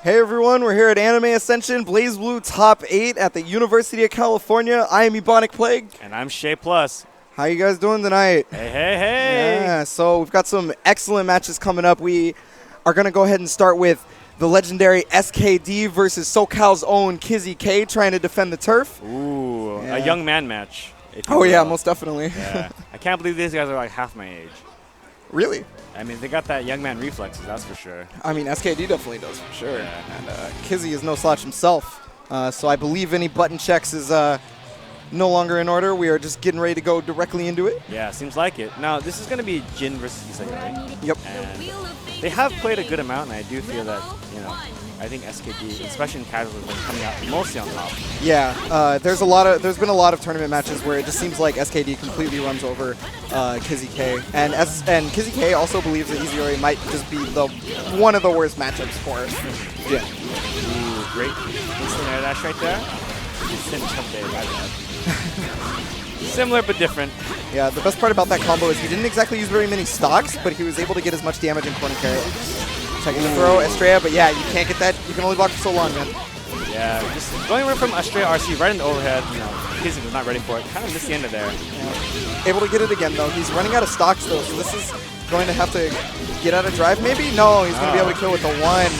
Hey everyone, we're here at Anime Ascension, BlazBlue Top 8 at the University of California. I am Ebonic Plague. And I'm Shea Plus. How you guys doing tonight? Hey, hey, hey! Yeah, so we've got some excellent matches coming up. We are going to go ahead and start with the legendary SKD versus SoCal's own Kizzy K trying to defend the turf. Ooh, yeah. A young man match. Oh yeah, most definitely. Yeah. I can't believe these guys are like half my age. Really? I mean, they got that young man reflexes, that's for sure. I mean, SKD definitely does for sure. Yeah. And Kizzy is no slouch himself. So I believe any button checks is no longer in order. We are just getting ready to go directly into it. Yeah, seems like it. Now, this is going to be Jin versus Exec, right? Yep. And they have played a good amount, and I do feel that, you know, I think SKD, especially in casual, has been coming out mostly on top. Yeah, there's been a lot of tournament matches where it just seems like SKD completely runs over Kizzy K, and Kizzy K also believes that Easy might just be one of the worst matchups for Jin. Ooh, great instant air dash right there. Similar but different. Yeah, the best part about that combo is he didn't exactly use very many stocks, but he was able to get as much damage in corner carry. Checking the throw, Estrella, but yeah, you can't get that. You can only block for so long, man. Yeah, just going right from Estrella RC right in the overhead. You know, Kizzy was not ready for it. Kind of missed the end of there. Yeah. Able to get it again, though. He's running out of stocks, though, so this is going to have to get out of drive, maybe? No, he's going to be able to kill with the one.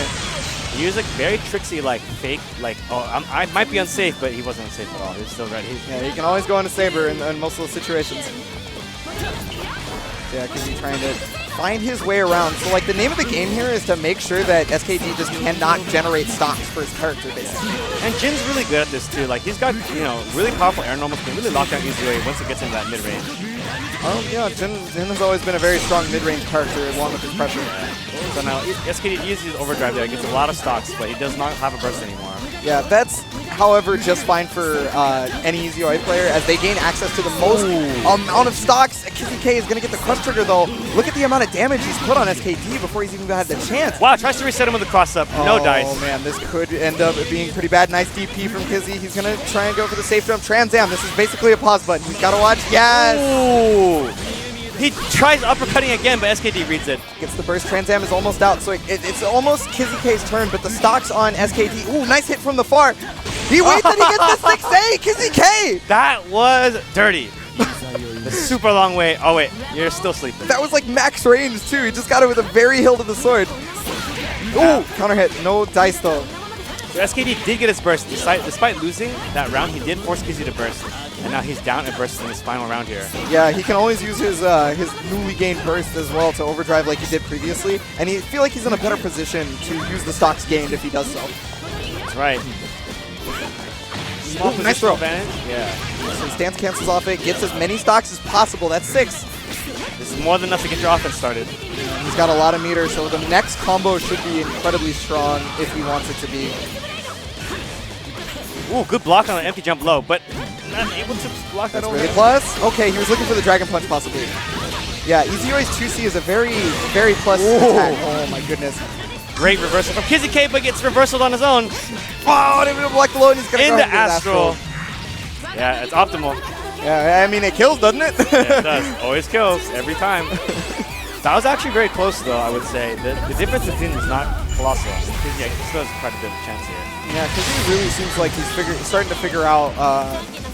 He used like very tricksy, like fake, like, oh, I might be unsafe, but he wasn't unsafe at all. He was still ready. Yeah, he can always go into Saber in most of those situations. Yeah, because he's trying to find his way around. So, like, the name of the game here is to make sure that SKD just cannot generate stocks for his character, basically. And Jin's really good at this, too. Like, he's got, you know, really powerful air normals, can really lock down easily once it gets into that mid-range. Yeah, Jin has always been a very strong mid-range character along with his pressure. So now, SKD uses his overdrive there, gets a lot of stocks, but he does not have a burst anymore. Yeah, that's, however, just fine for any Easy OA player as they gain access to the most amount of stocks. Kizzy K is going to get the crush trigger, though. Look at the amount of damage he's put on SKD before he's even had the chance. Wow, tries to reset him with a cross-up. No dice. Oh, man, this could end up being pretty bad. Nice DP from Kizzy. He's going to try and go for the safe jump. Trans Am. This is basically a pause button. He's got to watch. Yes! Ooh. He tries uppercutting again, but SKD reads it. Gets the burst. Trans Am is almost out, so it's almost Kizzy K's turn, but the stocks on SKD. Ooh, nice hit from the far. He waits and he gets the 6A! Kizzy K! That was dirty. The super long way. Oh, wait. You're still sleeping. That was like max range, too. He just got it with a very hilt of the sword. Ooh, counter hit. No dice, though. So SKD did get his burst. Despite losing that round, he did force Kizzy to burst. And now he's down at burst in his final round here. Yeah, he can always use his newly gained burst as well to overdrive like he did previously. And I feel like he's in a better position to use the stocks gained if he does so. That's right. Small nice throw. Advantage. Yeah. So his stance cancels off it, gets as many stocks as possible. That's 6. This is more than enough to get your offense started. He's got a lot of meter, so the next combo should be incredibly strong if he wants it to be. Ooh, good block on an empty jump low, but not able to block that over. Really plus? Okay, he was looking for the Dragon Punch possibly. Yeah, Easy Oi's 2C is a very, very plus attack. Oh my goodness. Great reversal from Kizzy K, but gets reversaled on his own. Oh, didn't even block the low, and he's going to go into Astral. Yeah, it's optimal. Yeah, I mean, it kills, doesn't it? Yeah, it does. Always kills, every time. That was actually very close, though, I would say. The difference between is not colossal. Kizzy still has quite a bit of a chance here. Yeah, Kizzy really seems like he's starting to figure out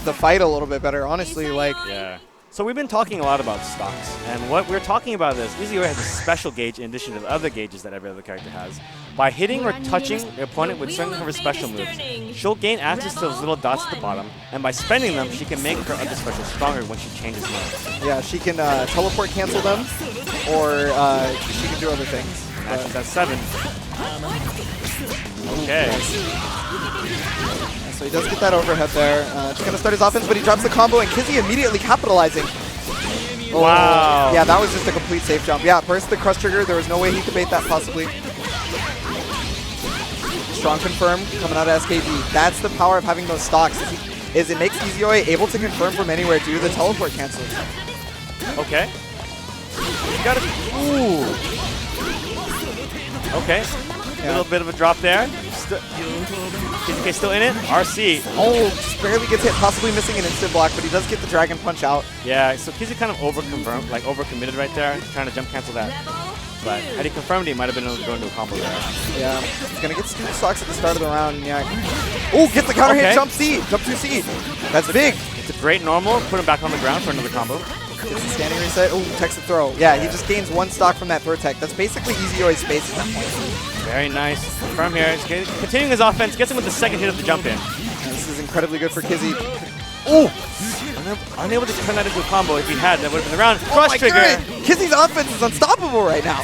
the fight a little bit better, honestly. Like, yeah. So we've been talking a lot about stocks, and what we're talking about is Easy OA has a special gauge in addition to the other gauges that every other character has. By hitting or touching the opponent with certain of her special moves, she'll gain access to those little dots at the bottom, and by spending them, she can make her other special stronger when she changes modes. Yeah, she can teleport cancel them, or she can do other things. Actually, that's 7. Okay. So he does get that overhead there. Just going to start his offense, but he drops the combo, and Kizzy immediately capitalizing. Oh, wow. Yeah, that was just a complete safe jump. Yeah, burst the crush trigger. There was no way he could bait that possibly. Strong confirm coming out of SKD. That's the power of having those stocks, is it makes Easy OA able to confirm from anywhere due to the teleport cancel. Okay. You got it. Ooh. Okay. A little bit of a drop there. Kizzy K still in it. RC. Oh, just barely gets hit, possibly missing an instant block, but he does get the Dragon Punch out. Yeah, so Kizzy kind of overcommitted right there, trying to jump cancel that. but had he confirmed, he might have been able to go into a combo there. Yeah, he's gonna get stupid stocks at the start of the round. Yeah. Oh, gets the counter hit, jump C, jump 2C. That's big. It's a great normal. Put him back on the ground for another combo. Gets the standing reset. Oh, techs the throw. Yeah, he just gains 1 stock from that throw tech. That's basically EZO's space at that point. Very nice. From here, continuing his offense, gets him with the second hit of the jump in. This is incredibly good for Kizzy. Oh! Unable to turn that into a combo. If he had, that would have been the round. Crush trigger. Kizzy's offense is unstoppable right now.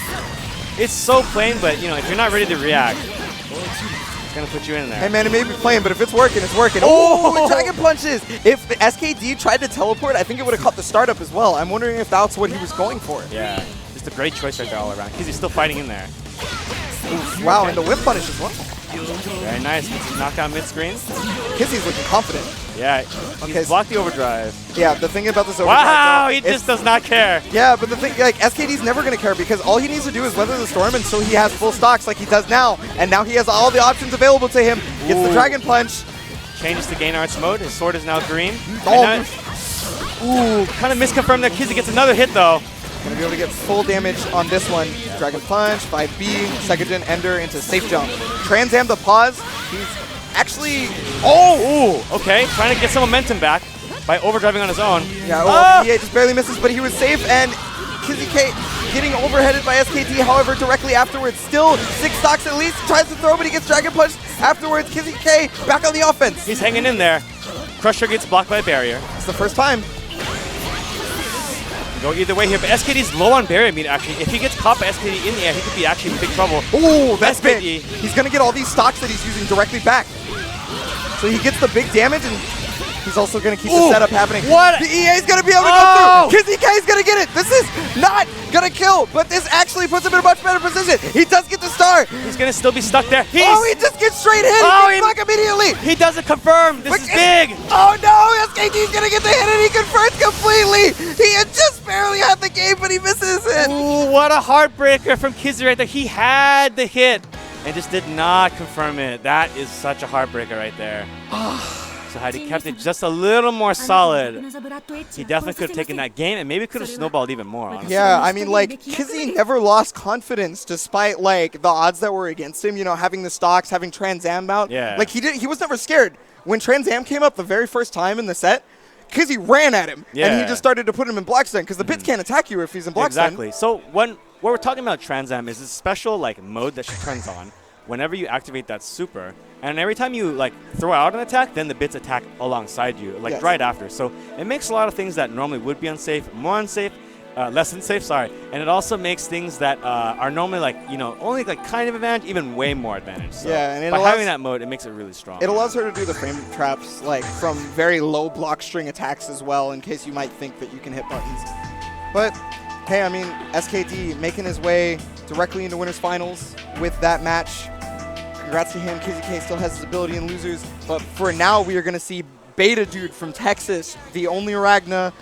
It's so plain, but you know, if you're not ready to react, it's gonna put you in there. Hey man, it may be plain, but if it's working, it's working. Oh, dragon punches! If the SKD tried to teleport, I think it would have caught the startup as well. I'm wondering if that's what he was going for. Yeah, just a great choice right there all around. Kizzy's still fighting in there. Oof, wow, and the whip punish as well. Very nice. Knockdown mid-screen. Kizzy's looking confident. Yeah, he's blocked the overdrive. Yeah, the thing about this overdrive... Wow, he just does not care. Yeah, but the thing, like, SKD's never going to care because all he needs to do is weather the storm, and so he has full stocks like he does now. And now he has all the options available to him. Gets the Dragon Punch. Changes to Gain Arts mode. His sword is now green. Oh. Ooh, kind of misconfirmed that Kizzy gets another hit, though. Going to be able to get full damage on this one. Dragon Punch, 5B, second gen Ender into safe jump. Transam the pause. He's actually... Oh! Ooh, okay. Trying to get some momentum back by overdriving on his own. Yeah, well, he just barely misses, but he was safe, and Kizzy K getting overheaded by SKT, however, directly afterwards. Still 6 stocks at least. Tries to throw, but he gets Dragon Punched afterwards. Kizzy K back on the offense. He's hanging in there. Crusher gets blocked by a barrier. It's the first time. Go either way here, but SKD's low on barrier meter, actually. If he gets caught by SKD in the air, he could be actually in big trouble. Ooh, that's SKD. big. He's going to get all these stocks that he's using directly back. So he gets the big damage, and he's also going to keep the setup happening. What? The EA's going to be able to go through. Kizzy K's going to get it. This is not going to kill, but this actually puts him in a much better position. He does get the star. He's going to still be stuck there. He just gets straight hit. He gets back immediately. He doesn't confirm. This is big. Oh no, SKT's going to get the hit, and he confirms completely. He had just barely had the game, but he misses it. Ooh, what a heartbreaker from Kizzy right there. He had the hit and just did not confirm it. That is such a heartbreaker right there. So had he kept it just a little more solid, he definitely could have taken that game and maybe could have snowballed even more, honestly. Yeah, I mean, like, Kizzy never lost confidence despite, like, the odds that were against him, you know, having the stocks, having Trans Am out. Yeah. Like, he was never scared. When Trans Am came up the very first time in the set, Kizzy ran at him, and he just started to put him in block stun, because the pits can't attack you if he's in block stun. Exactly. So what we're talking about Trans Am is this special, like, mode that she turns on whenever you activate that super. And every time you like throw out an attack, then the bits attack alongside you, like right after. So it makes a lot of things that normally would be unsafe, more unsafe, less unsafe, sorry. And it also makes things that are normally like, you know, only like kind of advantage, even way more advantage. So yeah, and by having that mode, it makes it really strong. It allows her to do the frame traps like from very low block string attacks as well, in case you might think that you can hit buttons. But hey, I mean, SKD making his way directly into winners finals with that match. Congrats to him. Kizzy K still has his ability in losers, but for now we are going to see Beta Dude from Texas, the only Ragna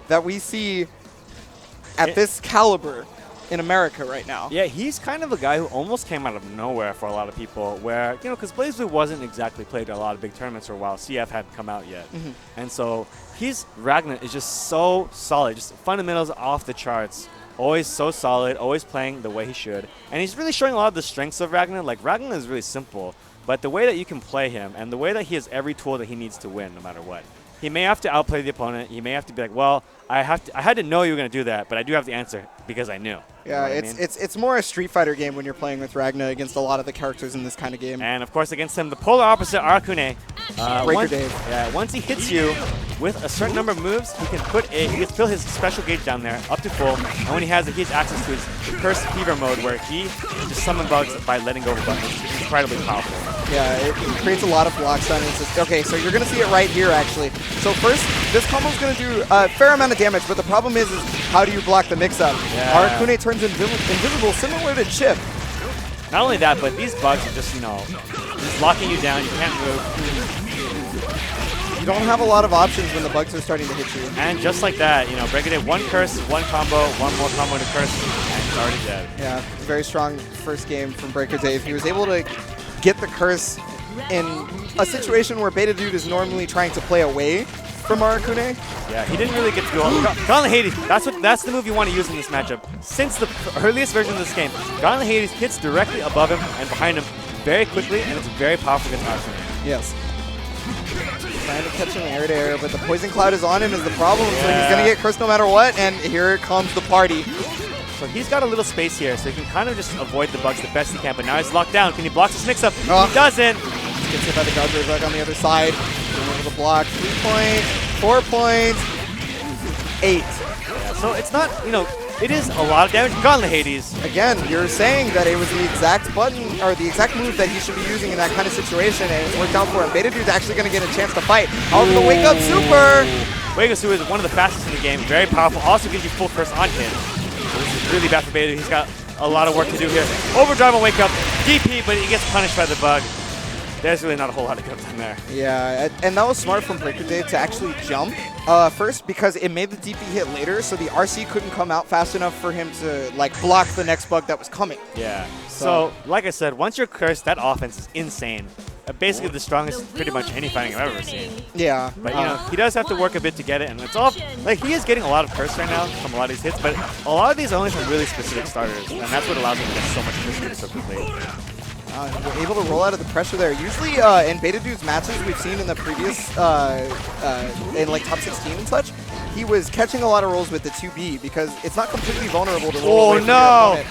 that we see at this caliber in America right now. Yeah, he's kind of a guy who almost came out of nowhere for a lot of people, where, you know, because BlazBlue wasn't exactly played at a lot of big tournaments for a while. CF hadn't come out yet. And so his Ragna is just so solid, just fundamentals off the charts. Always so solid, always playing the way he should. And he's really showing a lot of the strengths of Ragna. Like, Ragna is really simple, but the way that you can play him and the way that he has every tool that he needs to win no matter what. He may have to outplay the opponent. He may have to be like, well, I had to know you were going to do that, but I do have the answer because I knew. Yeah, you know it's more a Street Fighter game when you're playing with Ragna against a lot of the characters in this kind of game. And of course against him, the polar opposite, Arakune. Breaker Dave. Yeah, once he hits you with a certain number of moves, he can he can fill his special gauge down there up to full. And when he has it, he has access to his Curse Fever mode, where he just summon bugs by letting go of buttons. It's incredibly powerful. Yeah, it creates a lot of block stun. Okay, so you're going to see it right here, actually. So first, this combo is going to do a fair amount of damage, but the problem is how do you block the mix-up? Yeah. Arakune turns invisible, similar to Chip. Not only that, but these bugs are just, you know, just locking you down. You can't move. You don't have a lot of options when the bugs are starting to hit you. And just like that, you know, Breaker Dave, one curse, one combo, one more combo to curse, and he's already dead. Yeah, very strong first game from Breaker Dave. He was able to get the curse in a situation where Beta Dude is normally trying to play away from Aracune. Yeah, he didn't really get to go. Gauntlet Hades, that's the move you want to use in this matchup. Since the earliest version of this game, Gauntlet Hades hits directly above him and behind him very quickly, and it's very powerful against Aracune. Yes. Trying to catch him air to air, but the Poison Cloud is on him is the problem, so he's going to get cursed no matter what, and here comes the party. So he's got a little space here, so he can kind of just avoid the bugs the best he can, but now he's locked down. Can he block this mix-up? He doesn't. Gets hit by the guard back on the other side. Able to block. 3 points, 4 points, 8. Yeah, so it's not, it is a lot of damage. Gauntlet Hades. Again, you're saying that it was the exact button, or the exact move that he should be using in that kind of situation, and it's worked out for him. Beta Dude's actually going to get a chance to fight. However, the Wake Up Super! Wake Up Super is one of the fastest in the game. Very powerful. Also gives you full curse on hit. So this is really bad for Beta Dude. He's got a lot of work to do here. Overdrive on Wake Up. DP, but he gets punished by the bug. There's really not a whole lot of good done there. Yeah, and that was smart from Breaker Dave to actually jump first, because it made the DP hit later, so the RC couldn't come out fast enough for him to block the next bug that was coming. Yeah. So like I said, once you're cursed, that offense is insane. Basically the strongest pretty much any fighting I've ever seen. Yeah. But he does have to work a bit to get it, and it's all he is getting a lot of curse right now from a lot of these hits, but a lot of these are only from really specific starters, and that's what allows him to get so much curse so quickly. We're able to roll out of the pressure there. Usually in Beta Dude's matches we've seen in the previous, in top 16 and such, he was catching a lot of rolls with the 2B because it's not completely vulnerable to roll away from your opponent.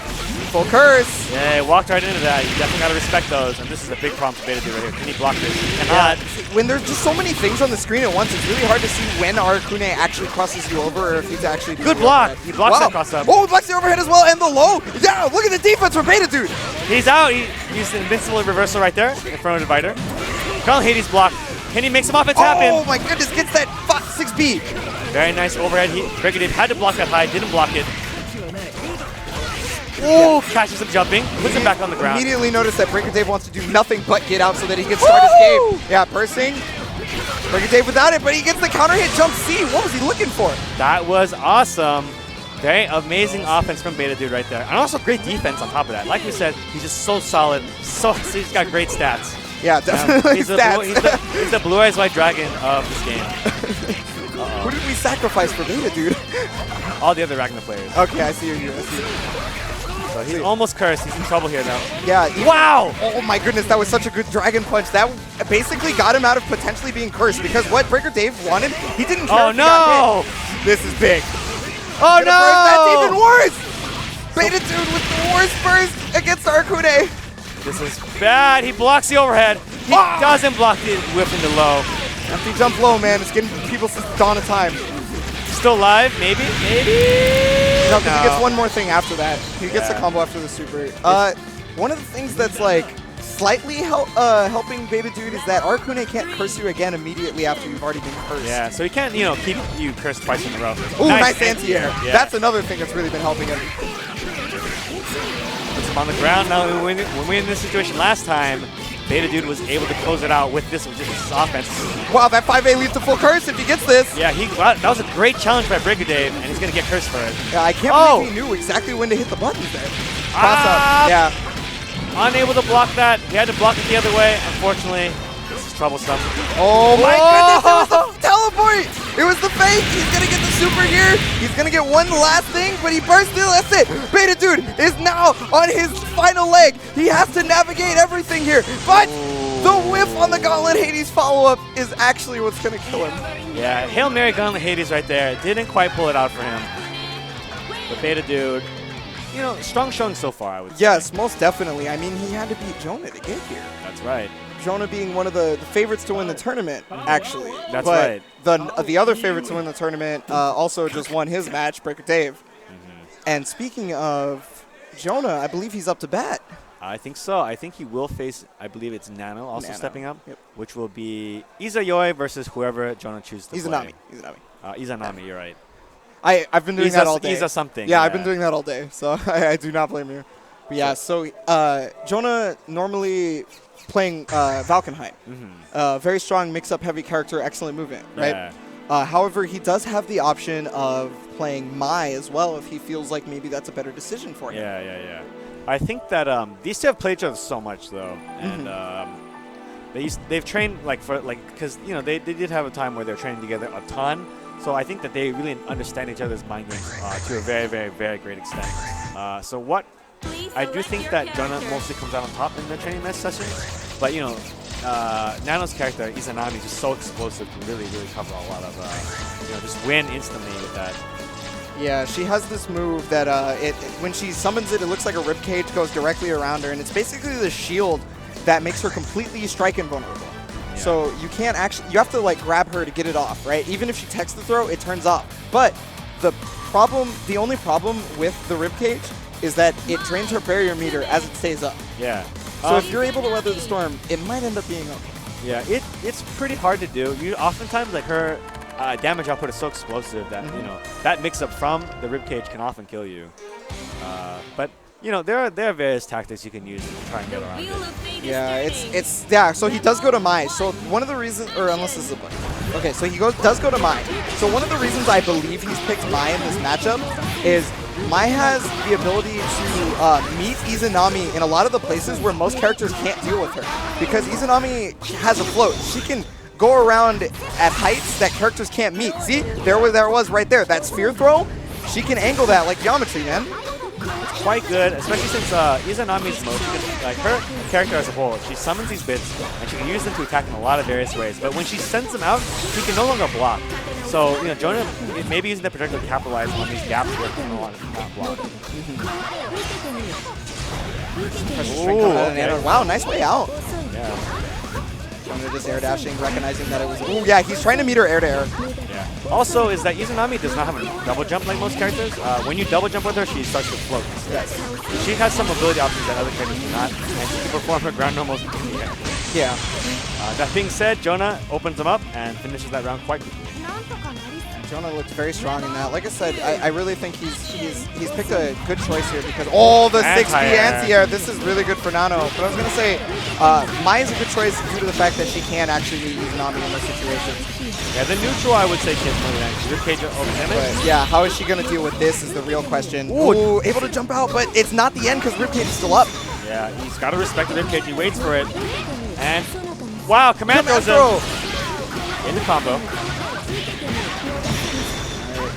Full curse! Yeah, he walked right into that. You definitely got to respect those, and this is a big problem for Beta Dude right here. Can he block this? He cannot. Yeah. When there's just so many things on the screen at once, it's really hard to see when Aracune actually crosses you over or if he's actually good block! He blocks that cross up. Oh, he blocks the overhead as well, and the low! Yeah, look at the defense from Beta Dude! He's out. He's an invincible reversal right there in front of the Divider. Gauntlet Hades block. Can he make some offense happen? Oh my goodness, gets that 6B! Very nice overhead. Breaker Dave had to block that high, didn't block it. Oh, catches him jumping, puts him back on the ground. Immediately noticed that Breaker Dave wants to do nothing but get out so that he can start his game. Yeah, bursting. Breaker Dave without it, but he gets the counter hit jump C. What was he looking for? That was awesome. Very amazing offense from Beta Dude right there. And also great defense on top of that. Like we said, he's just so solid. He's got great stats. Yeah, definitely he's the Blue Eyes White Dragon of this game. Who did we sacrifice for Beta Dude? All the other Ragnar players. Okay, I see you. So he's almost cursed. He's in trouble here now. Yeah. Wow! Oh my goodness, that was such a good Dragon Punch. That basically got him out of potentially being cursed because what Breaker Dave wanted, he didn't care if he got hit. This is big. Oh no! That's even worse! Beta Dude with the worst burst against Aracune. This is bad. He blocks the overhead. He doesn't block the whip into low. Empty jump low, man. It's getting people since the dawn of time. Still live? Maybe? No, because he gets one more thing after that. He gets the combo after the super. One of the things that's slightly helping Beta Dude is that Aracune can't curse you again immediately after you've already been cursed. Yeah, so he can't, keep you cursed twice in a row. Ooh, nice anti-air. Yeah. That's another thing that's really been helping him. Puts him on the ground. Now, when we were in this situation last time, Beta Dude was able to close it out with this offense. Wow, that 5A leads to full curse if he gets this. Yeah, that was a great challenge by Breaker Dave, and he's going to get cursed for it. Yeah, I can't believe he knew exactly when to hit the buttons there. Cross up. Yeah. Unable to block that. He had to block it the other way. Unfortunately, this is troublesome. Oh my goodness, it was the teleport! It was the fake! He's gonna get the super here. He's gonna get one last thing, but he burst through. That's it! Beta Dude is now on his final leg. He has to navigate everything here, but the whiff on the Gauntlet Hades follow-up is actually what's gonna kill him. Yeah, Hail Mary Gauntlet Hades right there. Didn't quite pull it out for him. But Beta Dude, strong showing so far, I would say. Yes, most definitely. I mean, he had to beat Jonah to get here. That's right. Jonah being one of the favorites to win the tournament, actually. That's right. The other favorite to win the tournament also just won his match, Breaker Dave. And speaking of Jonah, I believe he's up to bat. I think so. I think he will face, I believe it's Nano also stepping up, which will be Izayoi versus whoever Jonah chooses to play. Izanami, you're right. I've been doing that all day. Something. Yeah, I've been doing that all day, so I do not blame you. But yeah, so Jonah normally playing Valkenheim. Very strong mix-up heavy character, excellent movement, right? However, he does have the option of playing Mai as well if he feels like maybe that's a better decision for him. Yeah. I think that these two have played each other so much, though. And they've trained because they did have a time where they're training together a ton. So I think that they really understand each other's mind games to a very, very, very great extent. So what I do think that Jonah mostly comes out on top in the training match sessions, but Nano's character Izanami is just so explosive, can really, really cover a lot of just win instantly with that. Yeah, she has this move that when she summons it, it looks like a ribcage goes directly around her, and it's basically the shield that makes her completely strike invulnerable. Yeah. So you can't actually, you have to like grab her to get it off, right? Even if she techs the throw, it turns off. But the only problem with the ribcage is that it drains her barrier meter as it stays up. Yeah. So if you're able to weather the storm, it might end up being okay. Yeah, it's pretty hard to do. Oftentimes like her damage output is so explosive that that mix-up from the ribcage can often kill you. But there are various tactics you can use to try and get around it. Yeah, so he does go to Mai. So one of the reasons, or unless this is a bug. Okay, so he does go to Mai. So one of the reasons I believe he's picked Mai in this matchup is Mai has the ability to meet Izanami in a lot of the places where most characters can't deal with her. Because Izanami has a float. She can go around at heights that characters can't meet. See, there was right there. That sphere throw, she can angle that like geometry, man. It's quite good, especially since Izanami's mode, like her character as a whole, she summons these bits and she can use them to attack in a lot of various ways. But when she sends them out, she can no longer block. So Jonah may be using the projectile to capitalize on these gaps where she can not block. Okay. Wow, nice way out. Yeah. Jonah just air dashing, recognizing that it was. Ooh, yeah, he's trying to meet her air to air. Yeah. Also, is that Izanami does not have a double jump like most characters. When you double jump with her, she starts to float. Yes. She has some ability options that other characters do not, and she can perform her ground normals. Yeah. That being said, Jonah opens them up and finishes that round quite quickly. Jonah looked very strong in that. Like I said, I really think he's picked a good choice here because the 6B anti-air. This is really good for Nano. But I was gonna say, Mai is a good choice due to the fact that she can actually meet Izanami in this situation. Yeah, the neutral I would say kills more than ribcage over damage. But yeah, how is she gonna deal with this is the real question. Ooh, able to jump out, but it's not the end because ribcage is still up. Yeah, he's got to respect the ribcage. He waits for it, and wow, command throws him in the combo.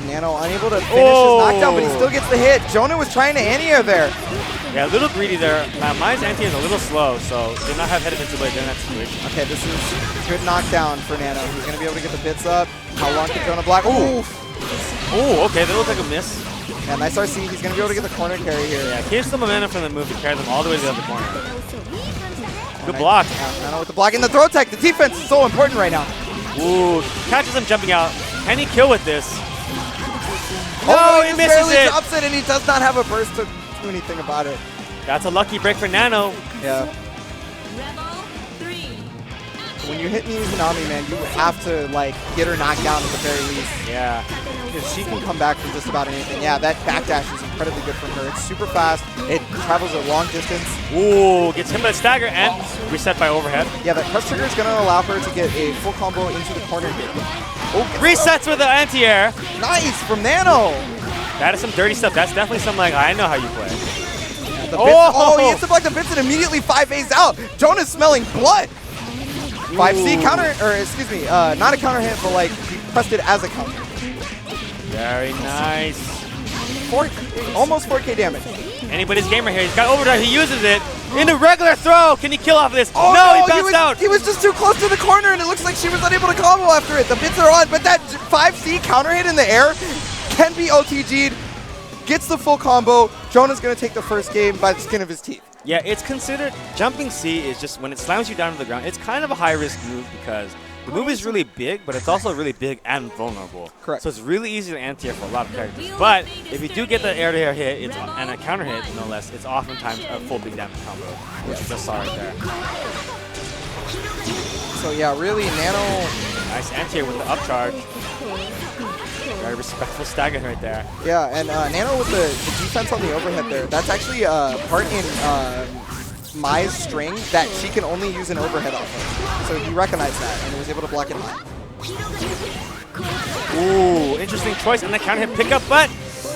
Nano unable to finish his knockdown, but he still gets the hit. Jonah was trying to anti-air there. Yeah, a little greedy there. Mai's anti is a little slow, so did not have head of insulate in that situation. Okay, this is good knockdown for Nano. He's going to be able to get the bits up. How long can Jonah block? Ooh! Ooh, okay, that looks like a miss. Yeah, nice RC. He's going to be able to get the corner carry here. Yeah, here's the momentum from the move to carry them all the way to the other corner. Good block. Nano with the block. And the throw tech. The defense is so important right now. Ooh, catches him jumping out. Can he kill with this? No, he misses it. Drops it, and he does not have a burst to do anything about it. That's a lucky break for Nano. Yeah. When you hit Izanami, man, you have to like get her knocked down at the very least. Yeah. Because she can come back from just about anything. Yeah, that backdash is incredibly good from her. It's super fast. It travels a long distance. Ooh, gets him by a stagger and reset by overhead. Yeah, that crush trigger is going to allow her to get a full combo into the corner here. Resets with the anti-air. Nice from Nano. That is some dirty stuff. That's definitely some like, I know how you play. Yeah, he hits the block the bits and immediately 5A's out. Jonah's smelling blood. 5C counter, or excuse me, not a counter hit, but like he pressed it as a counter. Very nice. Almost 4K damage. Anybody's gamer here. He's got overdrive. He uses it in a regular throw. Can he kill off of this? Oh, no, he bounced out. He was just too close to the corner, and it looks like she was unable to combo after it. The bits are on, but that 5C counter hit in the air can be OTG'd. Gets the full combo. Jonah's going to take the first game by the skin of his teeth. Yeah, it's considered, jumping C is just, when it slams you down to the ground, it's kind of a high-risk move because the move is really big, but it's also really big and vulnerable. Correct. So it's really easy to anti-air for a lot of characters. But if you do get the air-to-air hit and a counter hit, no less, it's oftentimes a full big damage combo, which you just saw right there. So yeah, really, Nano... Nice anti-air with the upcharge. Very respectful stagger right there. Yeah, and Nano with the defense on the overhead there. That's actually part in Mai's string that she can only use an overhead off of. So he recognized that and was able to block it high. Ooh, interesting choice. And the counter hit pickup, but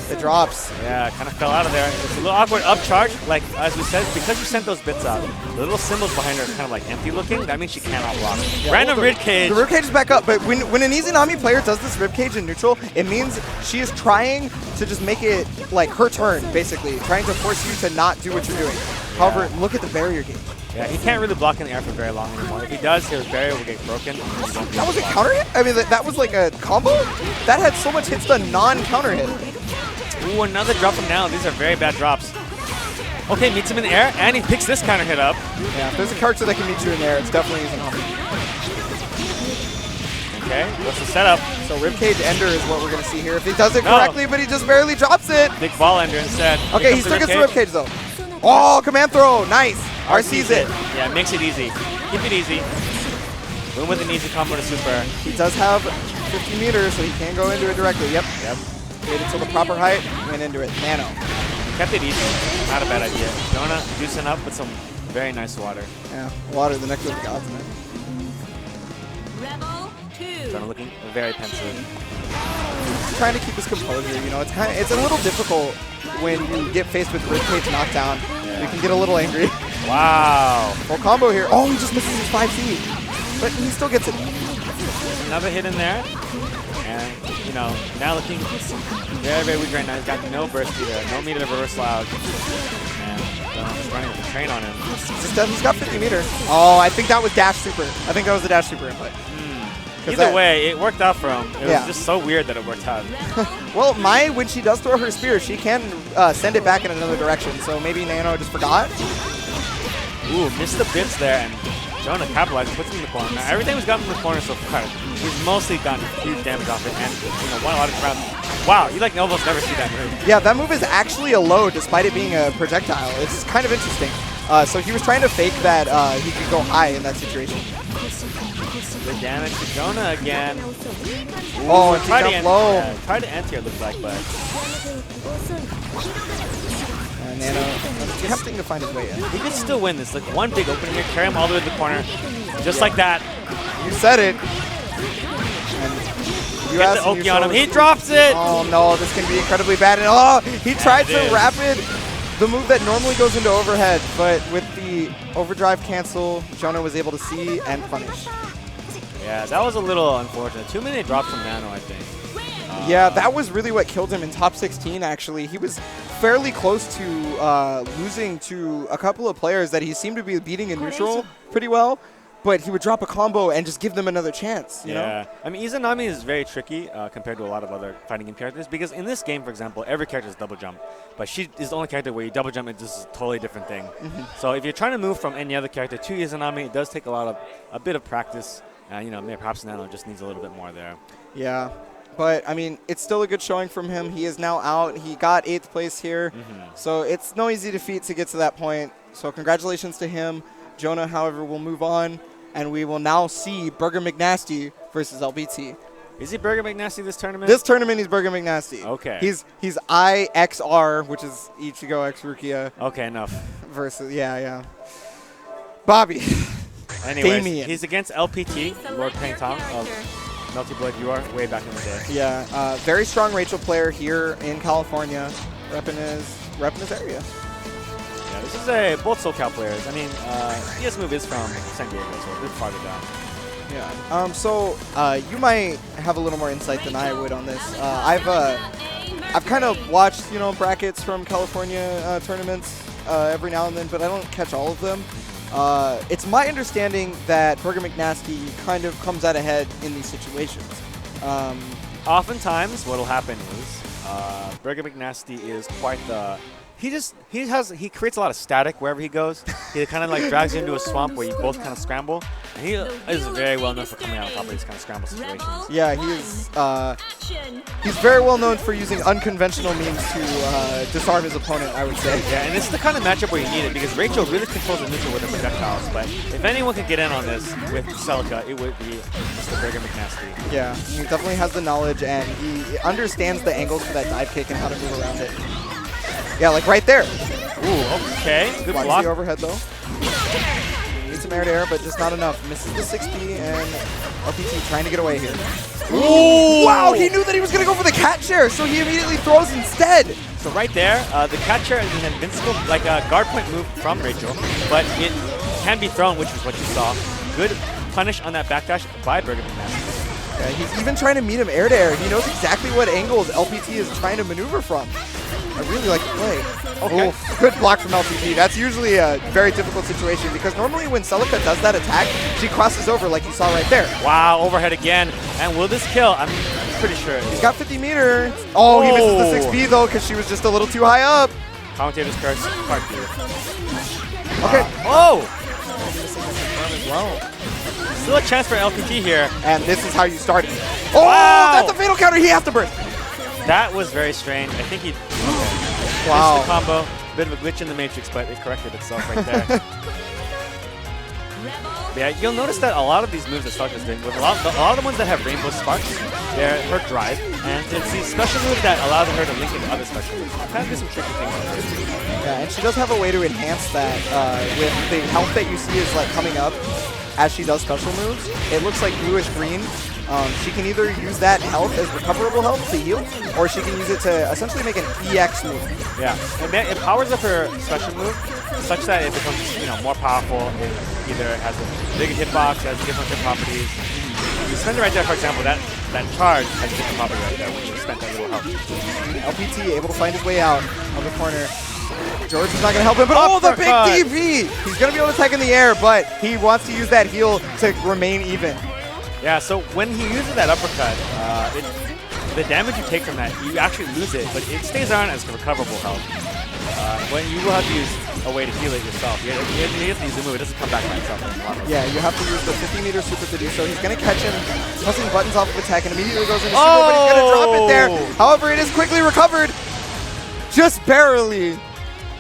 It drops. Yeah, kind of fell out of there. It's a little awkward upcharge. Like, as we said, because you sent those bits out, the little symbols behind her are kind of like empty looking. That means she cannot block. Yeah, Random well, ribcage. The ribcage is back up, but when an Izanami player does this ribcage in neutral, it means she is trying to just make it like her turn, basically, trying to force you to not do what you're doing. However, look at the barrier gauge. Yeah, he can't really block in the air for very long anymore. If he does, his barrier will get broken. That was a counter hit? I mean, that was like a combo? That had so much hits to non-counter hit. Ooh, another drop from now. These are very bad drops. Okay, meets him in the air, and he picks this counter hit up. Yeah, if there's a character that can meet you in there, it's definitely Izanami. Okay, what's the setup? So ribcage ender is what we're going to see here. If he does it correctly, but he just barely drops it. Big ball ender instead. Okay, he still gets the ribcage though. Oh, command throw. Nice. RC's it. Yeah, makes it easy. Keep it easy. Win with an easy combo to super. He does have 50 meters, so he can go into it directly. Yep. Wait until the proper height, went into it. Nano. Kept it easy. Not a bad idea. Jonah juicing up with some very nice water. Yeah, water, the nectar of the gods, man. Jonah looking very pensive. He's trying to keep his composure. You know, it's a little difficult when you get faced with ribcage knockdown. Yeah. You can get a little angry. Wow. Full combo here. Oh, he just misses his 5C. But he still gets it. Another hit in there. And, you know, now looking very, very weak right now. He's got no burst either. No meter to reverse loud. And he's running with a train on him. He's got 50 meter. Oh, I think that was dash super. I think that was the dash super input. Either way, it worked out for him. It was just so weird that it worked out. Well, when she does throw her spear, she can send it back in another direction. So maybe Nano just forgot. Ooh, missed the bits there, and Jonah capitalized, puts him in the corner. Now, everything was gotten in the corner so far. He's mostly gotten huge damage off it, and won a lot of rounds. Wow, you almost never see that move. Yeah, that move is actually a low, despite it being a projectile. It's kind of interesting. So he was trying to fake that he could go high in that situation. Good damage to Jonah again. Ooh, oh, and he got low. Yeah, tried to enter, it looked like, but... Nano attempting to find his way in. He could still win this. Like one big opening here, carry him all the way to the corner. Just like that. You said it. And you get the Oki on him. He drops it! Oh no, this can be incredibly bad. And oh, he tried to rapid the move that normally goes into overhead, but with the overdrive cancel, Jonah was able to see and punish. Yeah, that was a little unfortunate. Too many drops from Nano, I think. Yeah, that was really what killed him in top 16, actually. He was fairly close to losing to a couple of players that he seemed to be beating in neutral pretty well, but he would drop a combo and just give them another chance, you know? I mean, Izanami is very tricky compared to a lot of other fighting game characters, because in this game, for example, every character is double jump, but she is the only character where you double jump and just a totally different thing. So if you're trying to move from any other character to Izanami, it does take a bit of practice. Maybe perhaps Nano just needs a little bit more there. Yeah. But, I mean, it's still a good showing from him. He is now out. He got 8th place here. So it's no easy defeat to get to that point. So congratulations to him. Jonah, however, will move on. And we will now see Burger McNasty versus LBT. Is he Burger McNasty this tournament? This tournament, he's Burger McNasty. Okay. He's IXR, which is Ichigo X Rukia. Okay, enough. Versus, yeah. Bobby. Anyways, he's against LPT, Lord Peng Tong of Melty Blood UR, way back in the day. Yeah, very strong Rachel player here in California, repping his area. Yeah, this is both SoCal players. I mean, ES Move is from San Diego, so a bit farther down. Yeah. So you might have a little more insight than I would on this. I've kind of watched brackets from California tournaments every now and then, but I don't catch all of them. It's my understanding that Burger McNasty kind of comes out ahead in these situations. Oftentimes, what'll happen is Burger McNasty is quite the... He creates a lot of static wherever he goes. He kind of like drags you into a swamp where you both kind of scramble. And he is very well known for coming out on top of these kind of scramble situations. Yeah, he's very well known for using unconventional means to disarm his opponent, I would say. Yeah, and this is the kind of matchup where you need it, because Rachel really controls the neutral with her projectiles. But if anyone could get in on this with Celica, it would be Mr. Burger McNasty. Yeah, he definitely has the knowledge, and he understands the angles for that dive kick and how to move around it. Yeah, like right there. Ooh, okay. Good Watch block. the overhead, though. Needs some air to air, but just not enough. Misses the 6B, and LPT trying to get away here. Ooh! Wow, he knew that he was going to go for the cat chair, so he immediately throws instead. So right there, the cat chair is an invincible, like a guard point move from Rachel, but it can be thrown, which is what you saw. Good punish on that backdash by Burger McNasty. Yeah, he's even trying to meet him air to air. He knows exactly what angles LPT is trying to maneuver from. I really like the play. Okay. Oh, good block from LPT. That's usually a very difficult situation because normally when Celica does that attack, she crosses over like you saw right there. Wow, overhead again. And will this kill? I'm pretty sure. He's got 50 meter. Oh, he misses the 6B though because she was just a little too high up. Commentator's curse. Part 2. Okay. Oh! As well. Still a chance for LPT here. And this is how you start it. Oh, wow. That's a fatal counter. He has to burst. That was very strange. I think he wow. missed the combo. Bit of a glitch in the matrix, but it corrected itself right there. Yeah, you'll notice that a lot of these moves that Stark is doing, with a lot of the ones that have rainbow sparks, they're her drive, and it's these special moves that allow her to link into other special moves. Kind of do some tricky things with it. Yeah, and she does have a way to enhance that with the health that you see is like coming up as she does special moves. It looks like bluish-green. She can either use that health as recoverable health to heal, or she can use it to essentially make an EX move. Yeah, it powers up her special move such that it becomes more powerful. It either has a bigger hitbox, has different hit properties. You spend it right there, for example, that charge has a different property right there when you spent that little health. LPT able to find his way out of the corner. George is not going to help him, but oh, the big DV! He's going to be able to attack in the air, but he wants to use that heal to remain even. Yeah, so when he uses that uppercut, the damage you take from that, you actually lose it, but it stays on as recoverable health. When you will have to use a way to heal it yourself. You have to use the move, it doesn't come back by itself. Yeah, you have to use the 50-meter super to do so. He's going to catch him, pressing buttons off of attack, and immediately goes into sumo, but he's going to drop it there. However, it is quickly recovered, just barely.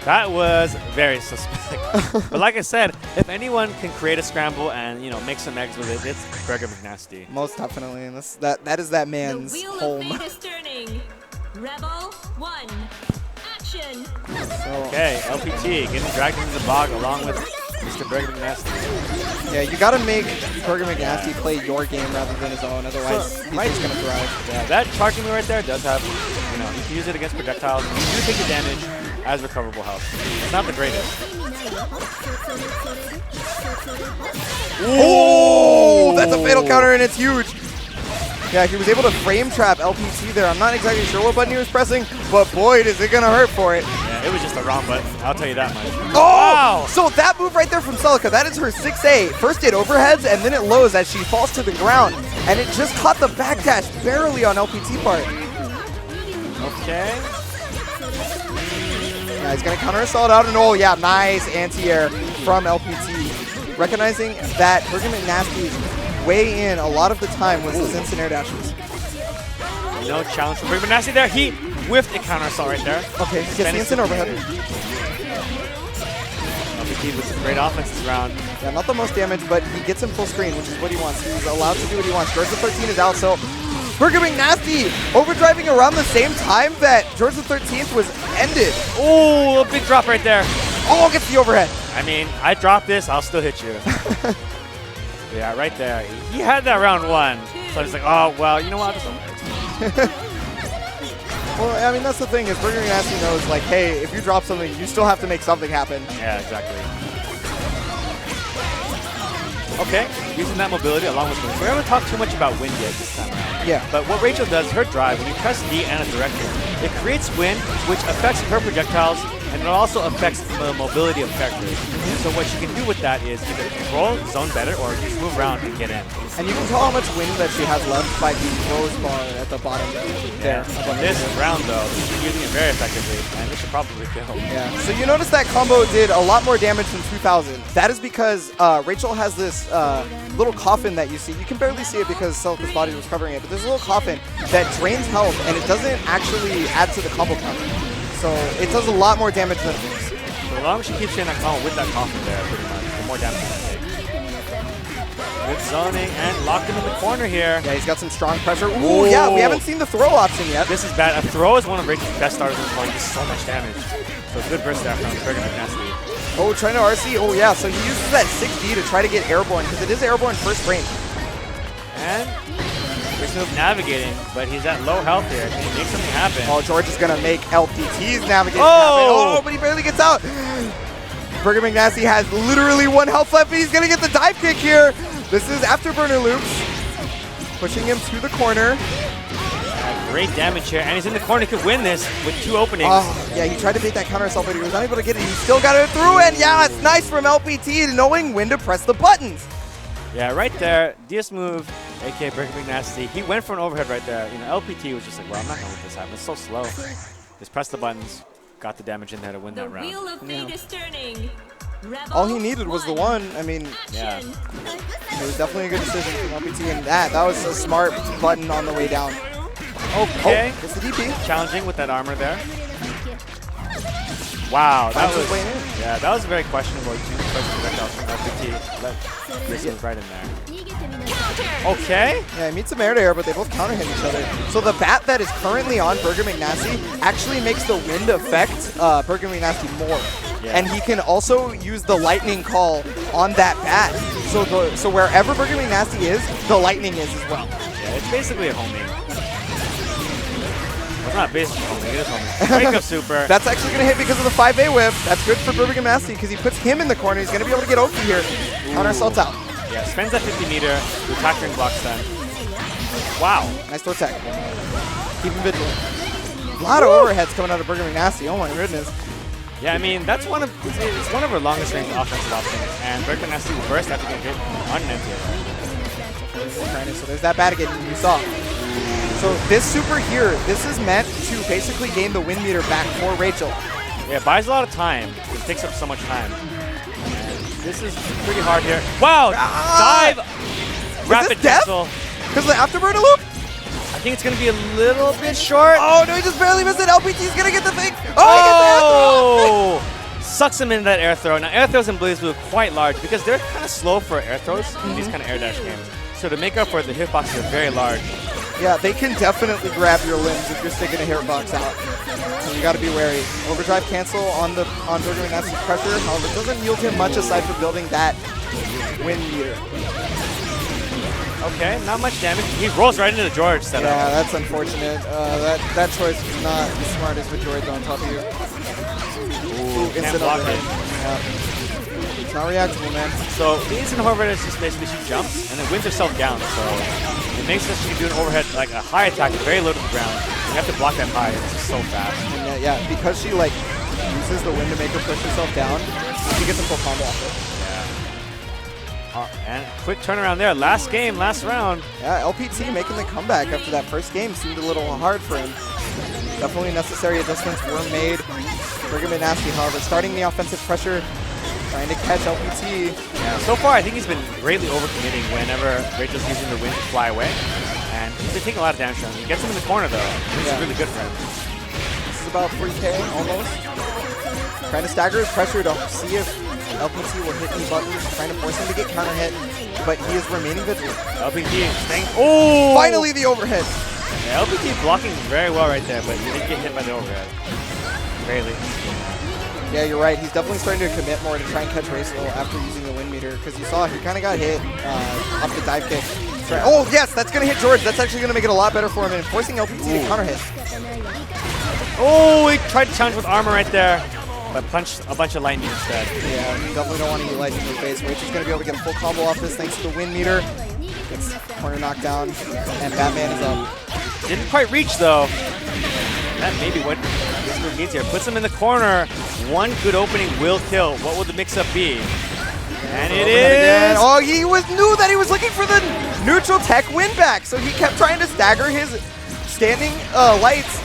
That was very suspect. But like I said, if anyone can create a scramble and make some eggs with it, it's Burger McNasty. Most definitely, and that is that man's home. Rebel 1, action. Okay, LPT getting dragged into the bog along with Mr. Burger McNasty. Yeah, you got to make Burger McNasty play your game rather than his own, otherwise he's just going to thrive. Yeah, that charging move right there does have, you can use it against projectiles. You do take the damage as recoverable health. It's not the greatest. Oh, that's a fatal counter and it's huge. Yeah, he was able to frame trap LPT there. I'm not exactly sure what button he was pressing, but boy, is it going to hurt for it. Yeah, it was just the wrong button. I'll tell you that much. Oh! Wow. So that move right there from Celica, that is her 6A. First it overheads and then it lows as she falls to the ground. And it just caught the backdash barely on LPT part. Okay. Yeah, he's going to counter assault out, and oh yeah, nice anti-air from LPT. Recognizing that Burger McNasty's way in a lot of the time was his instant air dashes. No challenge for Burger McNasty there. He whiffed a counter assault right there. Okay, gets the instant overhead. LPT with some great offense this round. Yeah, not the most damage, but he gets him full screen, which is what he wants. He's allowed to do what he wants. George the 13 is out, so Burger McNasty overdriving around the same time that George the 13th was ended. Oh, a big drop right there. Oh, gets the overhead. I mean, I drop this, I'll still hit you. Yeah, right there. He had that round one. So I was like, oh, well, you know what? I'll just overhead. Well, I mean, that's the thing is Burger McNasty knows, like, hey, if you drop something, you still have to make something happen. Yeah, exactly. Okay, using that mobility along with Nguyen. We haven't talked too much about Nguyen yet this time around. Yeah. But what Rachel does, her drive, when you press D and a director, it creates wind, which affects her projectiles, and it also affects the mobility of characters. So what you can do with that is either control zone better or just move around and get in. And you can tell how much wind that she has left by the rose bar at the bottom there. This round, though, she's using it very effectively, and this should probably kill. Yeah. So you notice that combo did a lot more damage than 2000. That is because Rachel has this little coffin that you see. You can barely see it because Celica's body was covering it, but there's a little coffin that drains health, and it doesn't actually add to the combo counter. So it does a lot more damage than it looks. So long as she keeps hitting that combo with that coffin there, pretty much, the more damage she takes. Good zoning, and locked him in the corner here. Yeah, he's got some strong pressure. Ooh, yeah, we haven't seen the throw option yet. This is bad. A throw is one of Rachel's best starters in the point. He does so much damage. So good burst there from Burger McNasty. Oh, trying to RC. Oh, yeah, so he uses that 6D to try to get airborne, because it is airborne first frame. And Great move navigating, but he's at low health here. Can he make something happen? Oh, George is going to make LPT's navigation happen. Oh! Oh, but he barely gets out. Burger McNasty has literally 1 health left, but he's going to get the dive kick here. This is afterburner loops, pushing him to the corner. Great damage here, and he's in the corner. He could win this with 2 openings. Oh, yeah, he tried to bait that counter assault, but he was unable to get it. He still got it through, and yeah, it's nice from LPT knowing when to press the buttons. Yeah, right there, DS move, aka Burger McNasty. He went for an overhead right there. You know, LPT was just like, well, I'm not going to let this happen. It's so slow. Just press the buttons, got the damage in there to win that round. Wheel of Fate is turning. Rebel All he needed was the 1. I mean, Yeah. Action. it was definitely a good decision from LPT, and that was a smart button on the way down. Okay. Oh, gets the DP. Challenging with that armor there. Wow, that Finds his was way in. yeah, that was very questionable. Projectiles from LPT. Let this move right in there. Okay. Yeah, he meets some air to air, but they both counter hit each other. So the bat that is currently on Burger McNasty actually makes the wind affect Burger McNasty more. Yeah. And he can also use the lightning call on that bat. So wherever Burger McNasty is, the lightning is as well. Yeah, it's basically a homing. Well, it's not basically homing, it is homing. Wake up super. That's actually going to hit because of the 5A whip. That's good for Burger McNasty because he puts him in the corner. He's going to be able to get Oki here. Counter assault out. Yeah, spends that 50 meter to attack during block stun. Wow. Nice throw tech. Keep him vigilant. A lot of overheads coming out of Burger McNasty. Oh my goodness. Yeah, I mean, that's it's one of our longest range offensive options, and Burger McNasty will burst after getting hit on an empty. So there's that bat again you saw. So this super here, this is meant to basically gain the win meter back for Rachel. Yeah, it buys a lot of time. It takes up so much time. And this is pretty hard here. Wow! Dive! Rapid death? cancel. Because of the afterburner loop? I think it's going to be a little bit short. Oh no, he just barely missed it. LPT's going to get the thing. Oh, Oh! Sucks him into that air throw. Now, air throws in BlazBlue are quite large because they're kind of slow for air throws in these kind of air dash games. So to make up for it, the hitboxes are very large. he gets the yeah, they can definitely grab your limbs if you're sticking a hitbox out. So you got to be wary. Overdrive cancel on Burger McNasty's pressure. However, it doesn't yield him much aside from building that win meter. Okay, not much damage. He rolls right into the George setup. Yeah, that's unfortunate. That choice was not the smartest with George on top of you. Ooh, Can't instant block overhead. it. Yeah. It's not reactable, man. So the instant overhead is just basically she jumps and then wins herself down. So it makes it so she can do an overhead, like a high attack, very low to the ground. You have to block that high. It's just so fast. And yeah, because she like uses the wind to make her push herself down, she gets a full combo off it. And quick turnaround there. Last game, last round. Yeah, LPT making the comeback after that first game seemed a little hard for him. Definitely necessary adjustments were made. Burger McNasty, however, starting the offensive pressure, trying to catch LPT. Yeah, so far, I think he's been greatly overcommitting whenever Rachel's using the wind to fly away. And he's been taking a lot of damage from him. He gets him in the corner, though. This is really good for him. This is about 3K, almost. Trying to stagger his pressure to see if LPT will hit any buttons, trying to force him to get counter hit, but he is remaining vigilant. LPT staying. Oh! Finally, the overhead. Yeah, LPT blocking very well right there, but he didn't get hit by the overhead. Rarely. Yeah, you're right. He's definitely starting to commit more to try and catch Racel after using the wind meter, because you saw he kind of got hit off the dive kick. Right. Oh, yes, that's going to hit George. That's actually going to make it a lot better for him, and forcing LPT to counter hit. Oh, he tried to challenge with armor right there, but punched a bunch of lightning instead. Yeah, you definitely don't want to use lightning in the face. Rachel's going to be able to get a full combo off this thanks to the wind meter. Gets corner knocked down, and Batman is up. Didn't quite reach, though. That may be what this move needs here. Puts him in the corner. One good opening will kill. What will the mix-up be? And it is... Oh, he knew that he was looking for the neutral tech win back, so he kept trying to stagger his standing lights.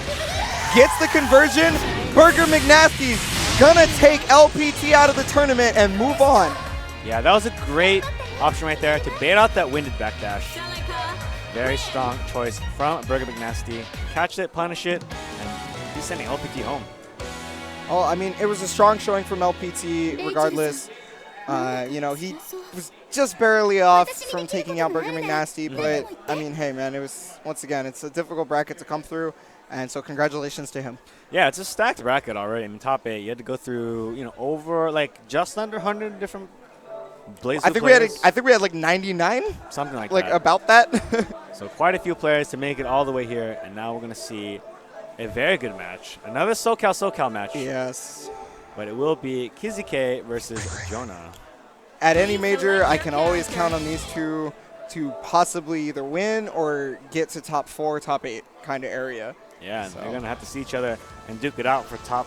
Gets the conversion. Burger McNasty's gonna take LPT out of the tournament and move on. Yeah, that was a great option right there to bait out that winded backdash. Very strong choice from Burger McNasty. Catch it, punish it, and he's sending LPT home. Oh, I mean, it was a strong showing from LPT regardless. You know, he was just barely off from taking out Burger McNasty, but I mean, hey man, it was, once again, it's a difficult bracket to come through, and so congratulations to him. Yeah, it's a stacked bracket already. I mean, top 8, you had to go through, you know, over, like, just under 100 different BlazBlue I think we had like 99, something like like that. about that. So quite a few players to make it all the way here, and now we're going to see a very good match. Another SoCal match. Yes. But it will be Kizike versus Jonah. At any major, I can always count on these two to possibly either win or get to top 4, top 8 kind of area. Yeah, and So. they're going to have to see each other and duke it out for top.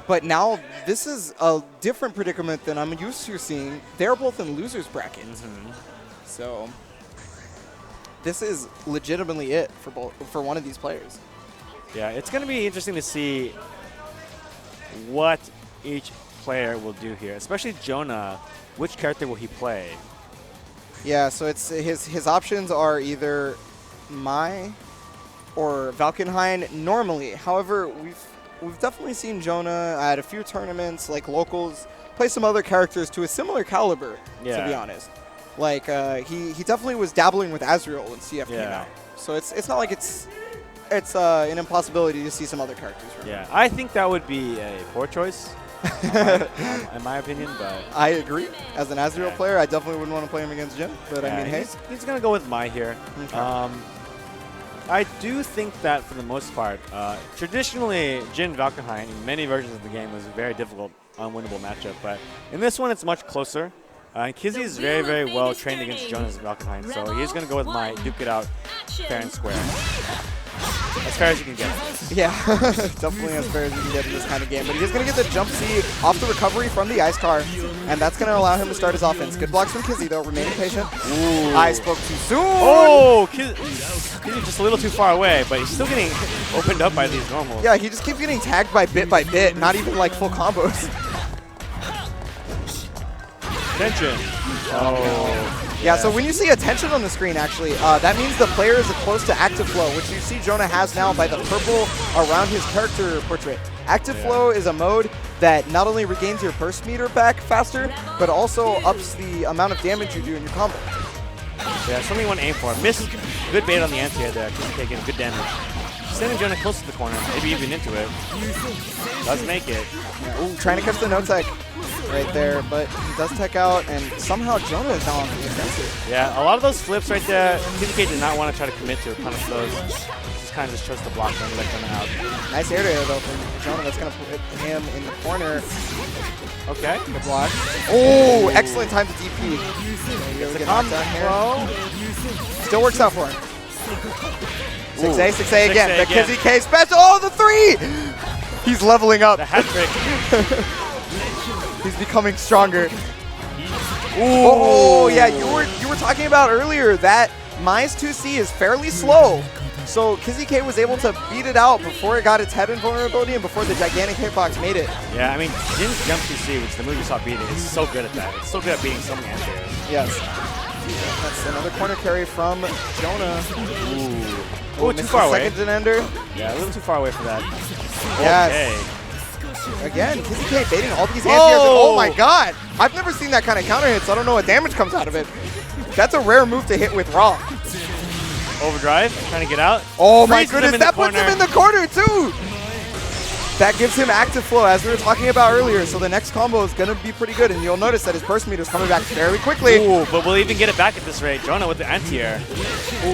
But now this is a different predicament than I'm used to seeing. They're both in losers brackets. So this is legitimately it for one of these players. Yeah, it's going to be interesting to see what each player will do here, especially Jonah. Which character will he play? Yeah, so it's his options are either Mai or Valkenhayn normally. However, we've definitely seen Jonah at a few tournaments, like locals, play some other characters to a similar caliber, to be honest. Like, he definitely was dabbling with Azrael when CF came out. So it's not like it's an impossibility to see some other characters from him. I think that would be a poor choice, in my opinion. But I agree. As an Azrael player, I definitely wouldn't want to play him against Jin. But I mean, hey. He's going to go with Mai here. Okay. I do think that for the most part, traditionally, Jin Valkenhayn in many versions of the game was a very difficult, unwinnable matchup. But in this one, it's much closer. And Kizzy is very, very well trained against Jonah's Valkenhayn, so he's going to go with Mai, duke it out fair and square. As fair as you can get. Yeah, definitely as fair as you can get in this kind of game. But he's going to get the jump C off the recovery from the ice car, and that's going to allow him to start his offense. Good blocks from Kizzy, though, remaining patient. Ooh. I spoke too soon. Oh, Kizzy just a little too far away, but he's still getting opened up by these normals. Yeah, he just keeps getting tagged by bit, not even like full combos. Attention. Oh. Yeah, so when you see attention on the screen, actually, that means the player is close to active flow, which you see Jonah has now by the purple around his character portrait. Active flow is a mode that not only regains your burst meter back faster, but also ups the amount of damage you do in your combo. Yeah, something you want to aim for. Miss. Good bait on the anti-air there. Kizzy taking good damage. Sending Jonah close to the corner, maybe even into it. Does make it. Yeah, ooh, trying to catch the no-tech right there, but he does tech out, and somehow Jonah is now on the offensive. Yeah, a lot of those flips right there, Kizzy did not want to try to commit to punish those. Just kind of just chose to block them and let them out. Nice air to air, though, from Jonah. That's going to put him in the corner. Okay. Good block. Oh, excellent time to DP. It's a combo. Still works out for him. 6A, 6A again. The again. Kizzy K special. Oh, the 3! He's leveling up. The hat trick. He's becoming stronger. Oh, yeah, you were talking about earlier that Mai's 2C is fairly slow. So Kizzy K was able to beat it out before it got its head invulnerability and before the gigantic hitbox made it. Yeah, I mean, Jin's jump 2C, which is the move you saw beating, is so good at that. It's so good at beating so many anti-airs. Yes. That's another corner carry from Jonah. Ooh. Ooh, too far away. Second ender. Yeah, a little too far away for that. Yes. Okay. Again, Kizzy K baiting all these anti-airs. Oh my god! I've never seen that kind of counter hit, so I don't know what damage comes out of it. That's a rare move to hit with raw. Overdrive, trying to get out. Oh my goodness, that puts him in the corner too! That gives him active flow, as we were talking about earlier, so the next combo is going to be pretty good, and you'll notice that his burst meter is coming back fairly quickly. Ooh, but we'll even get it back at this rate. Jonah with the anti-air.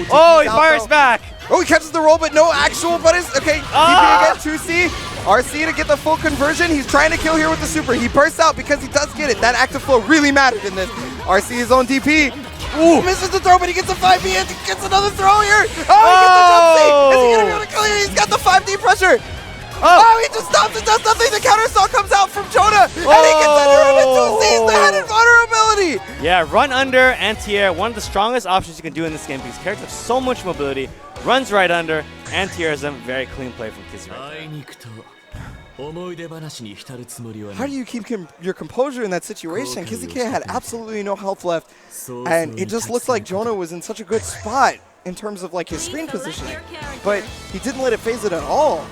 Oh, he fires back! Oh, he catches the roll, but no actual, but it's, okay, DP again, 2C, RC to get the full conversion. He's trying to kill here with the super. He bursts out because he does get it. That active flow really mattered in this. RC is on DP. Ooh, misses the throw, but he gets a 5B and he gets another throw here. Oh, he gets the jump C. Is he going to be able to kill here? He's got the 5D pressure. Oh, he just stops and does nothing. The counter saw comes out from Jonah, and he gets under him and 2Cs the head invulnerability. Yeah, run under, anti-air, one of the strongest options you can do in this game because characters have so much mobility. Runs right under, anti-airs them. Very clean play from Kizzy right there. How do you keep your composure in that situation? Kizzy K had absolutely no health left, and it just looked like Jonah was in such a good spot in terms of like his screen positioning, but he didn't let it phase it at all.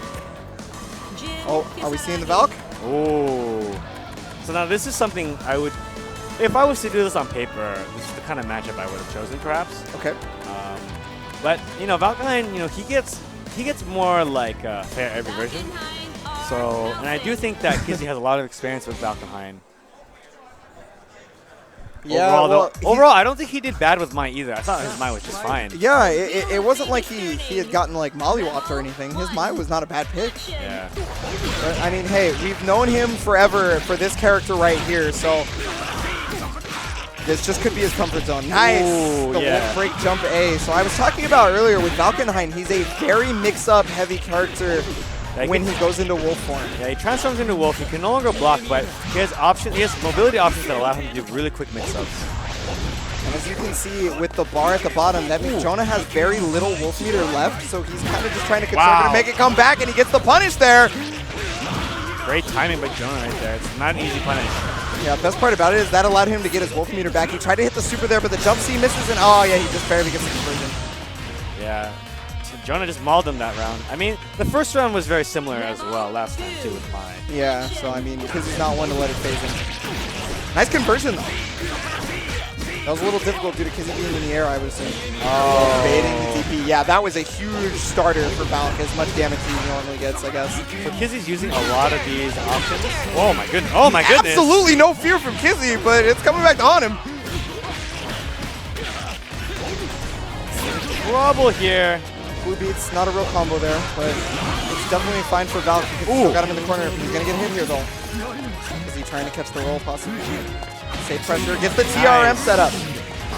Oh, are we seeing the Valk? Oh. So now this is something I would, if I was to do this on paper, this is the kind of matchup I would have chosen perhaps. Okay. But, you know, Valkenhayn, you know, he gets more like fair every version. So, and I do think that Kizzy has a lot of experience with Valkenhayn. Yeah, overall, I don't think he did bad with Mai either. I thought his Mai was just fine. Yeah, it wasn't like he had gotten like mollywopped or anything. His Mai was not a bad pick. Yeah. But, I mean, hey, we've known him forever for this character right here, so this just could be his comfort zone. Nice! Ooh, the yeah. wolf break jump A. So I was talking about earlier with Valkenhayn, he's a very mix-up heavy character when he goes into wolf form. Yeah, he transforms into wolf. He can no longer block, but he has mobility options that allow him to do really quick mix-ups. And as you can see with the bar at the bottom, that means Jonah has very little wolf meter left, so he's kind of just trying to conserve it and make it come back, and he gets the punish there. Great timing by Jonah right there. It's not an easy punish. Yeah, best part about it is that allowed him to get his wolf meter back. He tried to hit the super there, but the jump C misses, and oh yeah, he just barely gets the conversion. Yeah. So Jonah just mauled him that round. I mean, the first round was very similar as well last time too with Mai. Yeah, so I mean, because he's not one to let it phase him. Nice conversion though. That was a little difficult due to Kizzy being in the air, I would assume. Oh. Baiting the DP. Yeah, that was a huge starter for Valk, as much damage as he normally gets, I guess. So Kizzy's using a lot of these options. Oh my goodness. Oh my goodness. Absolutely no fear from Kizzy, but it's coming back to haunt him. Trouble here. Blue beats, not a real combo there, but it's definitely fine for Valk because he still got him in the corner. He's going to get hit here, though. Is he trying to catch the roll, possibly? Safe pressure, gets the TRM set up.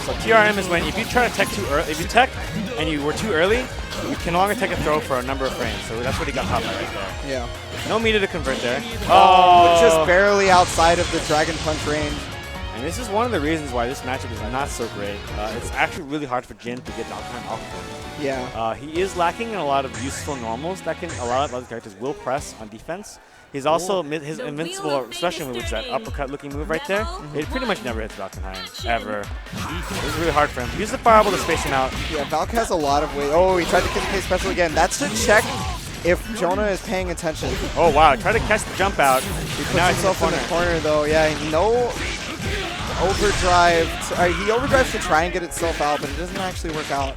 So TRM is when if you try to tech too early, if you tech and you were too early, you can no longer take a throw for a number of frames. So that's what he got caught by right there. Yeah. No meter to convert there. Oh, just barely outside of the Dragon Punch range. And this is one of the reasons why this matchup is not so great. It's actually really hard for Jin to get knockdown off of him. Yeah. He is lacking in a lot of useful normals that a lot of other characters will press on defense. He's also, his invincible special move, which is that uppercut-looking move right there, it pretty much never hits Valkenhayn, ever. It's really hard for him. Use the fireball to space him out. Yeah, Valk has a lot of weight. Oh, he tried to Kizzy special again. That's to check if Jonah is paying attention. Oh, wow. Try to catch the jump out. He puts himself in the corner, though. Yeah, no overdrive. He overdrives to try and get itself out, but it doesn't actually work out.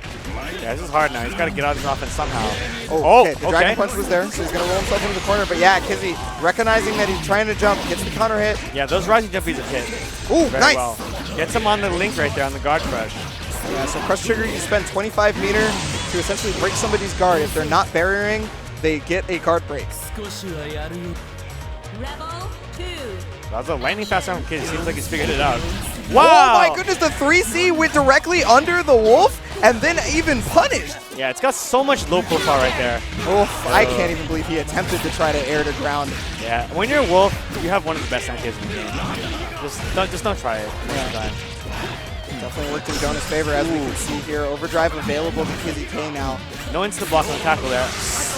Yeah, this is hard now. He's got to get out of this offense somehow. Oh, okay. The Dragon Punch was there, so he's going to roll himself into the corner. But yeah, Kizzy, recognizing that he's trying to jump, gets the counter hit. Yeah, those rising jumpies have hit. Ooh, very nice. well. Gets him on the link right there on the guard crush. Yeah, so crush trigger, you spend 25 meter to essentially break somebody's guard. If they're not barriering, they get a guard break. Rebel 2. That was a lightning fast round from Kizzy. Seems like he's figured it out. Wow! Oh my goodness, the 3C went directly under the wolf and then even punished. Yeah, it's got so much low profile right there. Oof, I can't even believe he attempted to try to air to ground. Yeah, when you're a wolf, you have one of the best anti-airs in the game. Just don't try it most of the time. Definitely worked in Jonah's favor, as we can see here. Overdrive available to Kizzy K now. No instant block on the tackle there.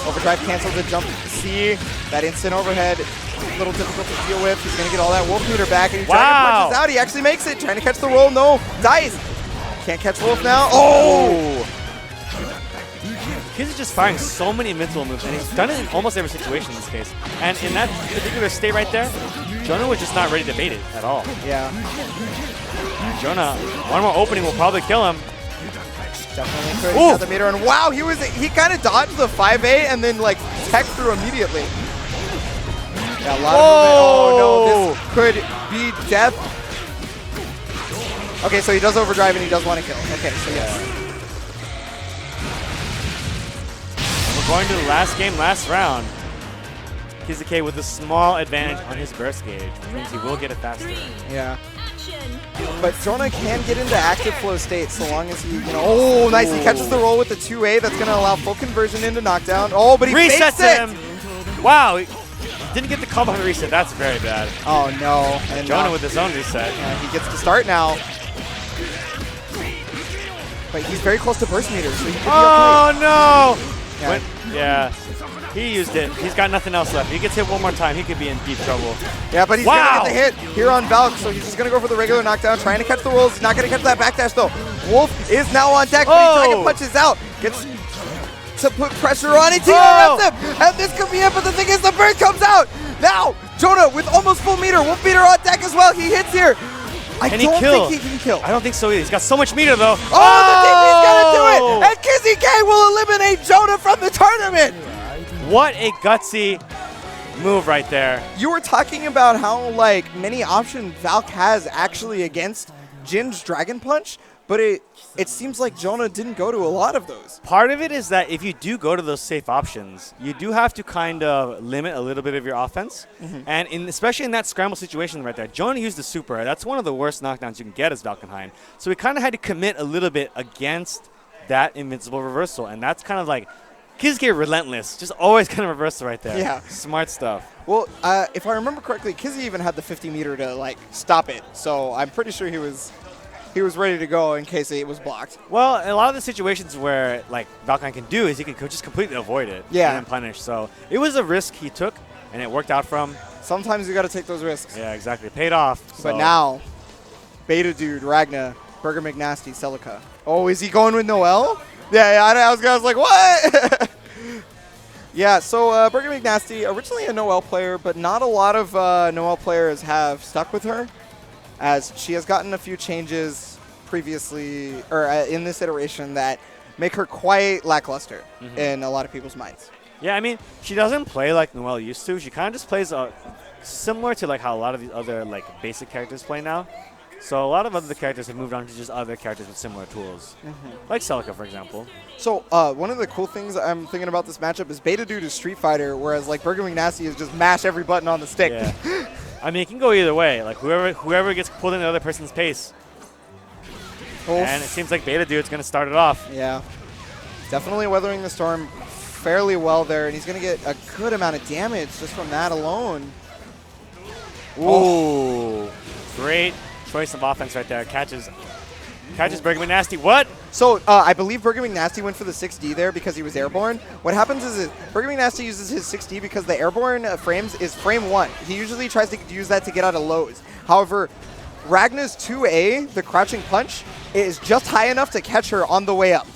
Overdrive cancels the jump C. That instant overhead, a little difficult to deal with. He's going to get all that wolf meter back, and he Dragon Punches out. He actually makes it. Trying to catch the roll. No. Dies. Can't catch wolf now. Oh! Kizzy's just firing so many invincible moves, and he's done it in almost every situation in this case. And in that particular state right there, Jonah was just not ready to bait it at all. Yeah. Jonah, one more opening will probably kill him. Definitely could. The meter, and wow, he kind of dodged the 5A and then like tech through immediately. Yeah, a lot of movement. Oh no, this could be death. Okay, so he does overdrive and he does want to kill. Okay, so yes. We're going to the last game, last round. Kizzy K with a small advantage on his burst gauge, which means he will get it faster. Yeah. But Jonah can get into active flow state so long as he, oh, nice. He catches the roll with the 2A. That's going to allow full conversion into knockdown. Oh, but he resets him. Wow. He didn't get the combo reset. That's very bad. Oh, no. And Jonah with his own reset. He gets to start now. But he's very close to burst meters, so he could be okay. Oh, no. Yeah. Yeah. He used it. He's got nothing else left. He gets hit one more time, he could be in deep trouble. Yeah, but he's going to get the hit here on Valk, so he's just going to go for the regular knockdown, trying to catch the rolls. He's not going to catch that backdash, though. Wolf is now on deck, but Dragon punches out. Gets to put pressure on it. TRMs him, and this could be it, but the thing is, the burst comes out. Now, Jonah with almost full meter. Wolf meter on deck as well. He hits here. I don't think he can kill. I don't think so either. He's got so much meter, though. Oh, the DP's going to do it, and Kizzy K will eliminate Jonah from the tournament. What a gutsy move right there. You were talking about how like many options Valk has actually against Jin's Dragon Punch, but it seems like Jonah didn't go to a lot of those. Part of it is that if you do go to those safe options, you do have to kind of limit a little bit of your offense. And especially in that scramble situation right there, Jonah used the super. That's one of the worst knockdowns you can get as Valkenheim. So he kind of had to commit a little bit against that invincible reversal. And that's kind of like, Kizzy relentless. Just always kind of reversal right there. Yeah. Smart stuff. Well, if I remember correctly, Kizzy even had the 50 meter to like stop it. So I'm pretty sure he was ready to go in case it was blocked. Well, a lot of the situations where like Valkyrie can do is he can just completely avoid it Yeah. and punish. So it was a risk he took, and it worked out for him. Sometimes you got to take those risks. Yeah, exactly. It paid off. But So now, Beta Dude, Ragna, Burger McNasty, Celica. Oh, is he going with Noel? Yeah, I was like, what? Yeah, so Burger McNasty, originally a Noel player, but not a lot of Noel players have stuck with her, as she has gotten a few changes previously, or in this iteration, that make her quite lackluster in a lot of people's minds. yeah, I mean, she doesn't play like Noelle used to. She kind of just plays similar to like how a lot of the other like basic characters play now. So a lot of other characters have moved on to just other characters with similar tools, like Celica, for example. So one of the cool things I'm thinking about this matchup is Beta Dude is Street Fighter, whereas like Burger McNasty is just mash every button on the stick. Yeah. I mean, it can go either way. Like whoever gets pulled into the other person's pace. Oof. And it seems like Beta Dude's going to start it off. Yeah, definitely weathering the storm fairly well there, and he's going to get a good amount of damage just from that alone. Ooh, great choice of offense right there. Catches Burger McNasty. What? So I believe Burger McNasty went for the 6D there because he was airborne. What happens is Burger McNasty uses his 6D because the airborne frames is frame 1. He usually tries to use that to get out of lows. However, Ragna's 2A, the crouching punch, is just high enough to catch her on the way up.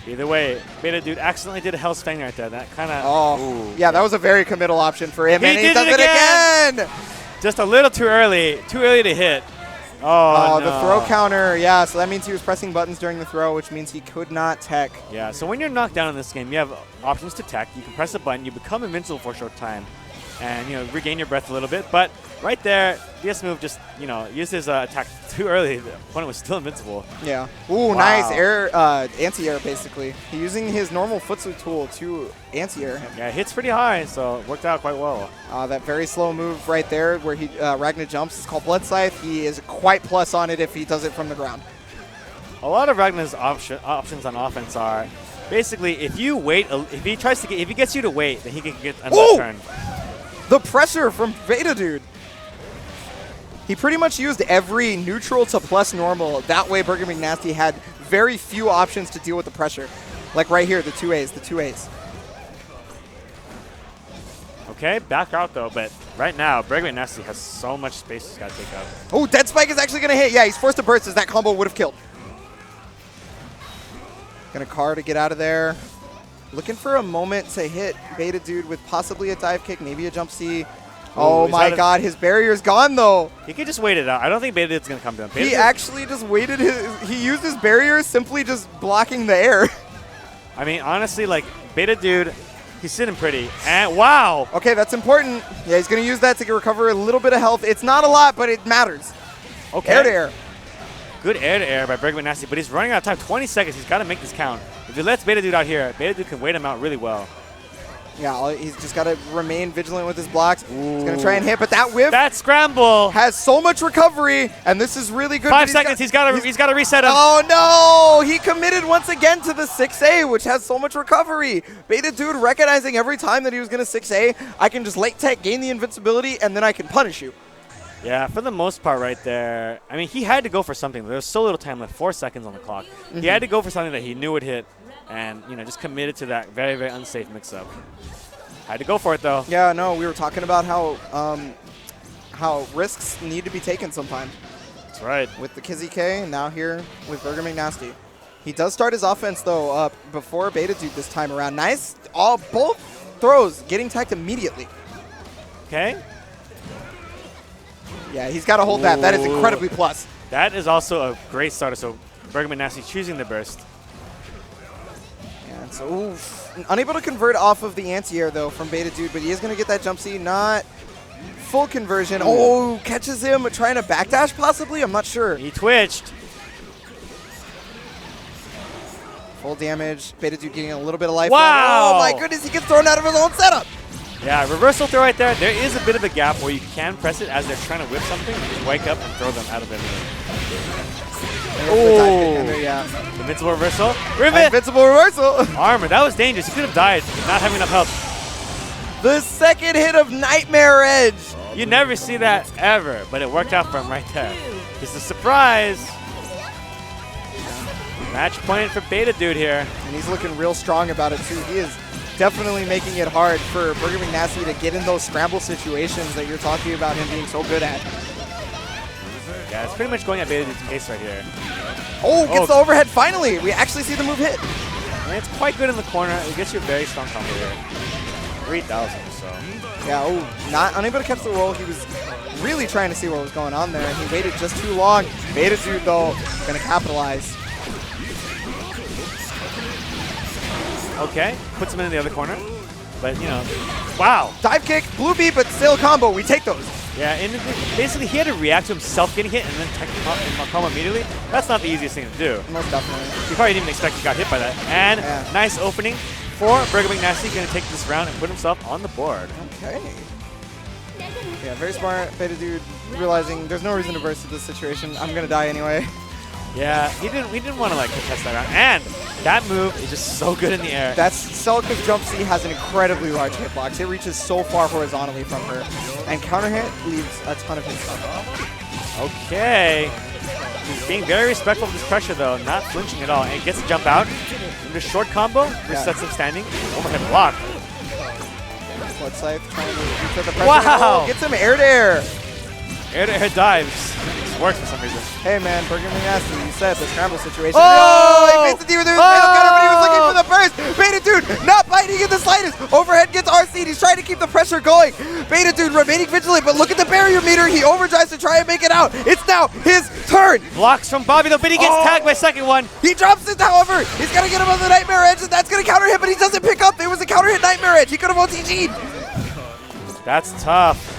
Either way, Beta Dude accidentally did a Hell's Fang right there. That kind of... Oh, yeah, that was a very committal option for him. He And he did does it it again! Just a little too early. Too early to hit. Oh, no. The throw counter. Yeah, so that means he was pressing buttons during the throw, which means he could not tech. Yeah, so when you're knocked down in this game, you have options to tech. You can press a button. You become invincible for a short time and, regain your breath a little bit. But right there, DS move just, used his attack too early. The opponent was still invincible. Yeah. Ooh, Wow. nice air, anti-air basically. He using his normal Futsu tool to anti-air him. Yeah, it hits pretty high, so it worked out quite well. That very slow move right there where Ragna jumps is called Blood Scythe. He is quite plus on it if he does it from the ground. A lot of Ragna's options on offense are basically if you wait, if he gets you to wait, then he can get another turn. The pressure from Beta Dude. He pretty much used every neutral to plus normal. That way Burger McNasty had very few options to deal with the pressure. Like right here, the 2As. Okay, back out though, but right now, Burger McNasty has so much space he's got to take out. Oh, Dead Spike is actually going to hit. Yeah, he's forced to burst as that combo would have killed. Gonna car to get out of there. Looking for a moment to hit Beta Dude with possibly a dive kick, maybe a jump C. Oh my god, his barrier's gone though. He could just wait it out. I don't think Beta Dude's going to come to him. He actually just waited he used his barrier simply just blocking the air. I mean, honestly, like, Beta Dude, he's sitting pretty. And wow! Okay, that's important. Yeah, he's going to use that to recover a little bit of health. It's not a lot, but it matters. Okay. Air to air. Good air to air by Burger McNasty, but he's running out of time. 20 seconds. He's got to make this count. If he lets Beta Dude out here, Beta Dude can wait him out really well. Yeah, he's just got to remain vigilant with his blocks. He's going to try and hit, but that whiff that scramble has so much recovery, and this is really good. 5 seconds. He's got to reset him. Oh no! He committed once again to the 6A, which has so much recovery. Beta Dude recognizing every time that he was going to 6A, I can just late tech, gain the invincibility, and then I can punish you. Yeah, for the most part right there, I mean, he had to go for something. There was so little time left, 4 seconds on the clock. He had to go for something that he knew would hit, and, just committed to that very, very unsafe mix-up. Had to go for it, though. Yeah, no, we were talking about how risks need to be taken sometimes. That's right. With the Kizzy K, and now here with Burger McNasty. He does start his offense, though, before Beta Dude this time around. Nice. Both throws getting tagged immediately. Okay. Yeah, he's got to hold that. That is incredibly plus. That is also a great starter. So Burger McNasty choosing the burst. Yeah, so unable to convert off of the anti-air, though, from Beta Dude, but he is going to get that jump C. Not full conversion. Oh, catches him trying to backdash possibly? I'm not sure. He twitched. Full damage. Beta Dude getting a little bit of life. Wow! Oh my goodness, he gets thrown out of his own setup. Yeah, reversal throw right there. There is a bit of a gap where you can press it as they're trying to whip something. You just wake up and throw them out of everything. Oh, yeah. Invincible reversal. Rivet! Invincible reversal. Armor. That was dangerous. He could have died not having enough health. The second hit of Nightmare Edge. You never see that ever, but it worked out for him right there. It's a surprise. Match point for Beta Dude here. And he's looking real strong about it too. He is definitely making it hard for Burger McNasty to get in those scramble situations that you're talking about him being so good at. Yeah, it's pretty much going at Beta Dude's pace right here. Oh, gets the overhead finally. We actually see the move hit. And it's quite good in the corner. It gets you a very strong combo here. 3,000 so. Yeah, not unable to catch the roll. He was really trying to see what was going on there, and he waited just too long. Beta Dude, though, going to capitalize. Okay, puts him in the other corner. But, you know, wow. Dive kick, blue beat, but still combo. We take those. Yeah, and basically he had to react to himself getting hit and then tech combo immediately. That's not the easiest thing to do. Most definitely. He probably didn't even expect he got hit by that. And nice opening for Burger McNasty, going to take this round and put himself on the board. Okay. Yeah, very smart. Beta Dude realizing there's no reason to burst into this situation. I'm going to die anyway. Yeah, we didn't want to like contest that round. And that move is just so good in the air. That's Celica's jump C has an incredibly large hitbox. It reaches so far horizontally from her. And counter hit leaves a ton of hit stuff. Okay. He's being very respectful of this pressure though, not flinching at all. And he gets to jump out. And the short combo just sets him standing. Overhead block. Blood Scythe trying to reach the pressure. Wow! Oh, gets him air to air. Air to air dives. This works for some reason. Hey man, Burger McNasty, you said the scramble situation. Oh! He makes the D with the fatal counter, but he was looking for the burst. Beta Dude not biting in the slightest. Overhead gets RC'd. He's trying to keep the pressure going. Beta Dude remaining vigilant, but look at the barrier meter. He overdrives to try and make it out. It's now his turn. Blocks from Bobby though, but he gets tagged by second one. He drops it, however. He's going to get him on the Nightmare Edge, and that's going to counter hit, but he doesn't pick up. There was a counter hit Nightmare Edge. He could have OTG'd. That's tough.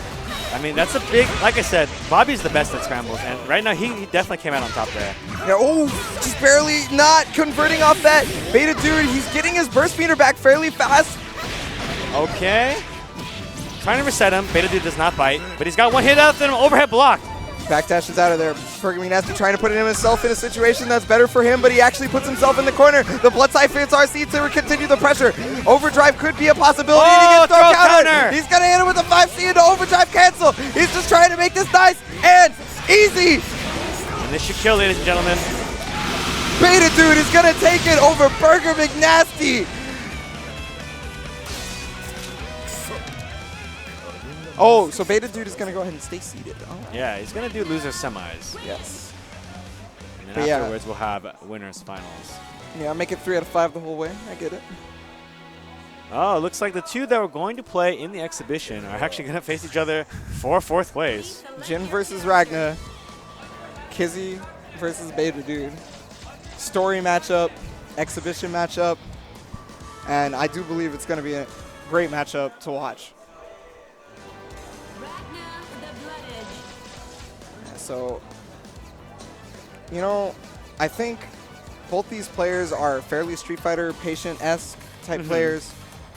I mean, that's a big, like I said, Bobby's the best at scrambles, and right now he definitely came out on top there. Yeah, oh, just barely not converting off that. Beta Dude, he's getting his burst meter back fairly fast. Okay. Trying to reset him. Beta Dude does not bite, but he's got one hit out, then an overhead block. Backdash is out of there. Burger McNasty trying to put himself in a situation that's better for him, but he actually puts himself in the corner. The Blood Scythe fits RC to continue the pressure. Overdrive could be a possibility. Oh, He gets throw counter. He's going to hit him with a 5C into overdrive cancel. He's just trying to make this nice and easy. And this should kill, ladies and gentlemen. Beta Dude is going to take it over Burger McNasty. Oh, so Beta Dude is going to go ahead and stay seated. Oh. Yeah, he's going to do loser semis. Yes. And then afterwards we'll have winners finals. Yeah, make it 3 out of 5 the whole way. I get it. Oh, looks like the two that were going to play in the exhibition are actually going to face each other for 4th place. Jin versus Ragna. Kizzy versus Beta Dude. Story matchup, exhibition matchup, and I do believe it's going to be a great matchup to watch. So, you know, I think both these players are fairly Street Fighter patient-esque type players.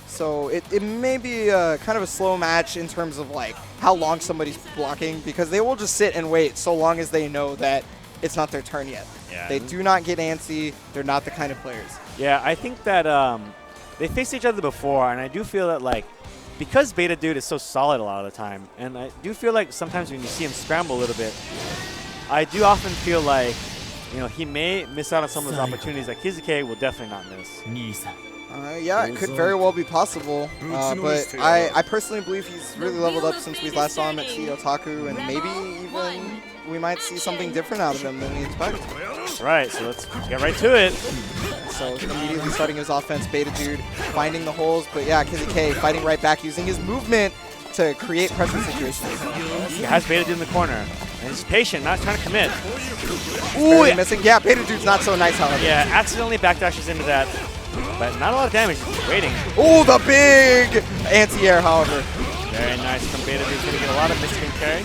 So it may be kind of a slow match in terms of like how long somebody's blocking, because they will just sit and wait so long as they know that it's not their turn yet. Yeah. They do not get antsy. They're not the kind of players. Yeah, I think that they faced each other before, and I do feel that like because Beta Dude is so solid a lot of the time, and I do feel like sometimes when you see him scramble a little bit, I do often feel like, you know, he may miss out on some of those opportunities that Kizuke will definitely not miss. Yeah, it could very well be possible, but I personally believe he's really leveled up since we last saw him at CEO Otaku, and maybe even we might see something different out of him than we expect. Right, so let's get right to it. So immediately starting his offense, Beta Dude finding the holes, but yeah, Kizzy K fighting right back, using his movement to create pressure situations. He has Beta Dude in the corner, and he's patient, not trying to commit. Ooh, missing. Yeah, Beta Dude's not so nice, however. Yeah, accidentally backdashes into that, but not a lot of damage, just waiting. Ooh, the big anti-air, however. Very Very nice from Beta Dude. He's going to get a lot of mid-screen carry.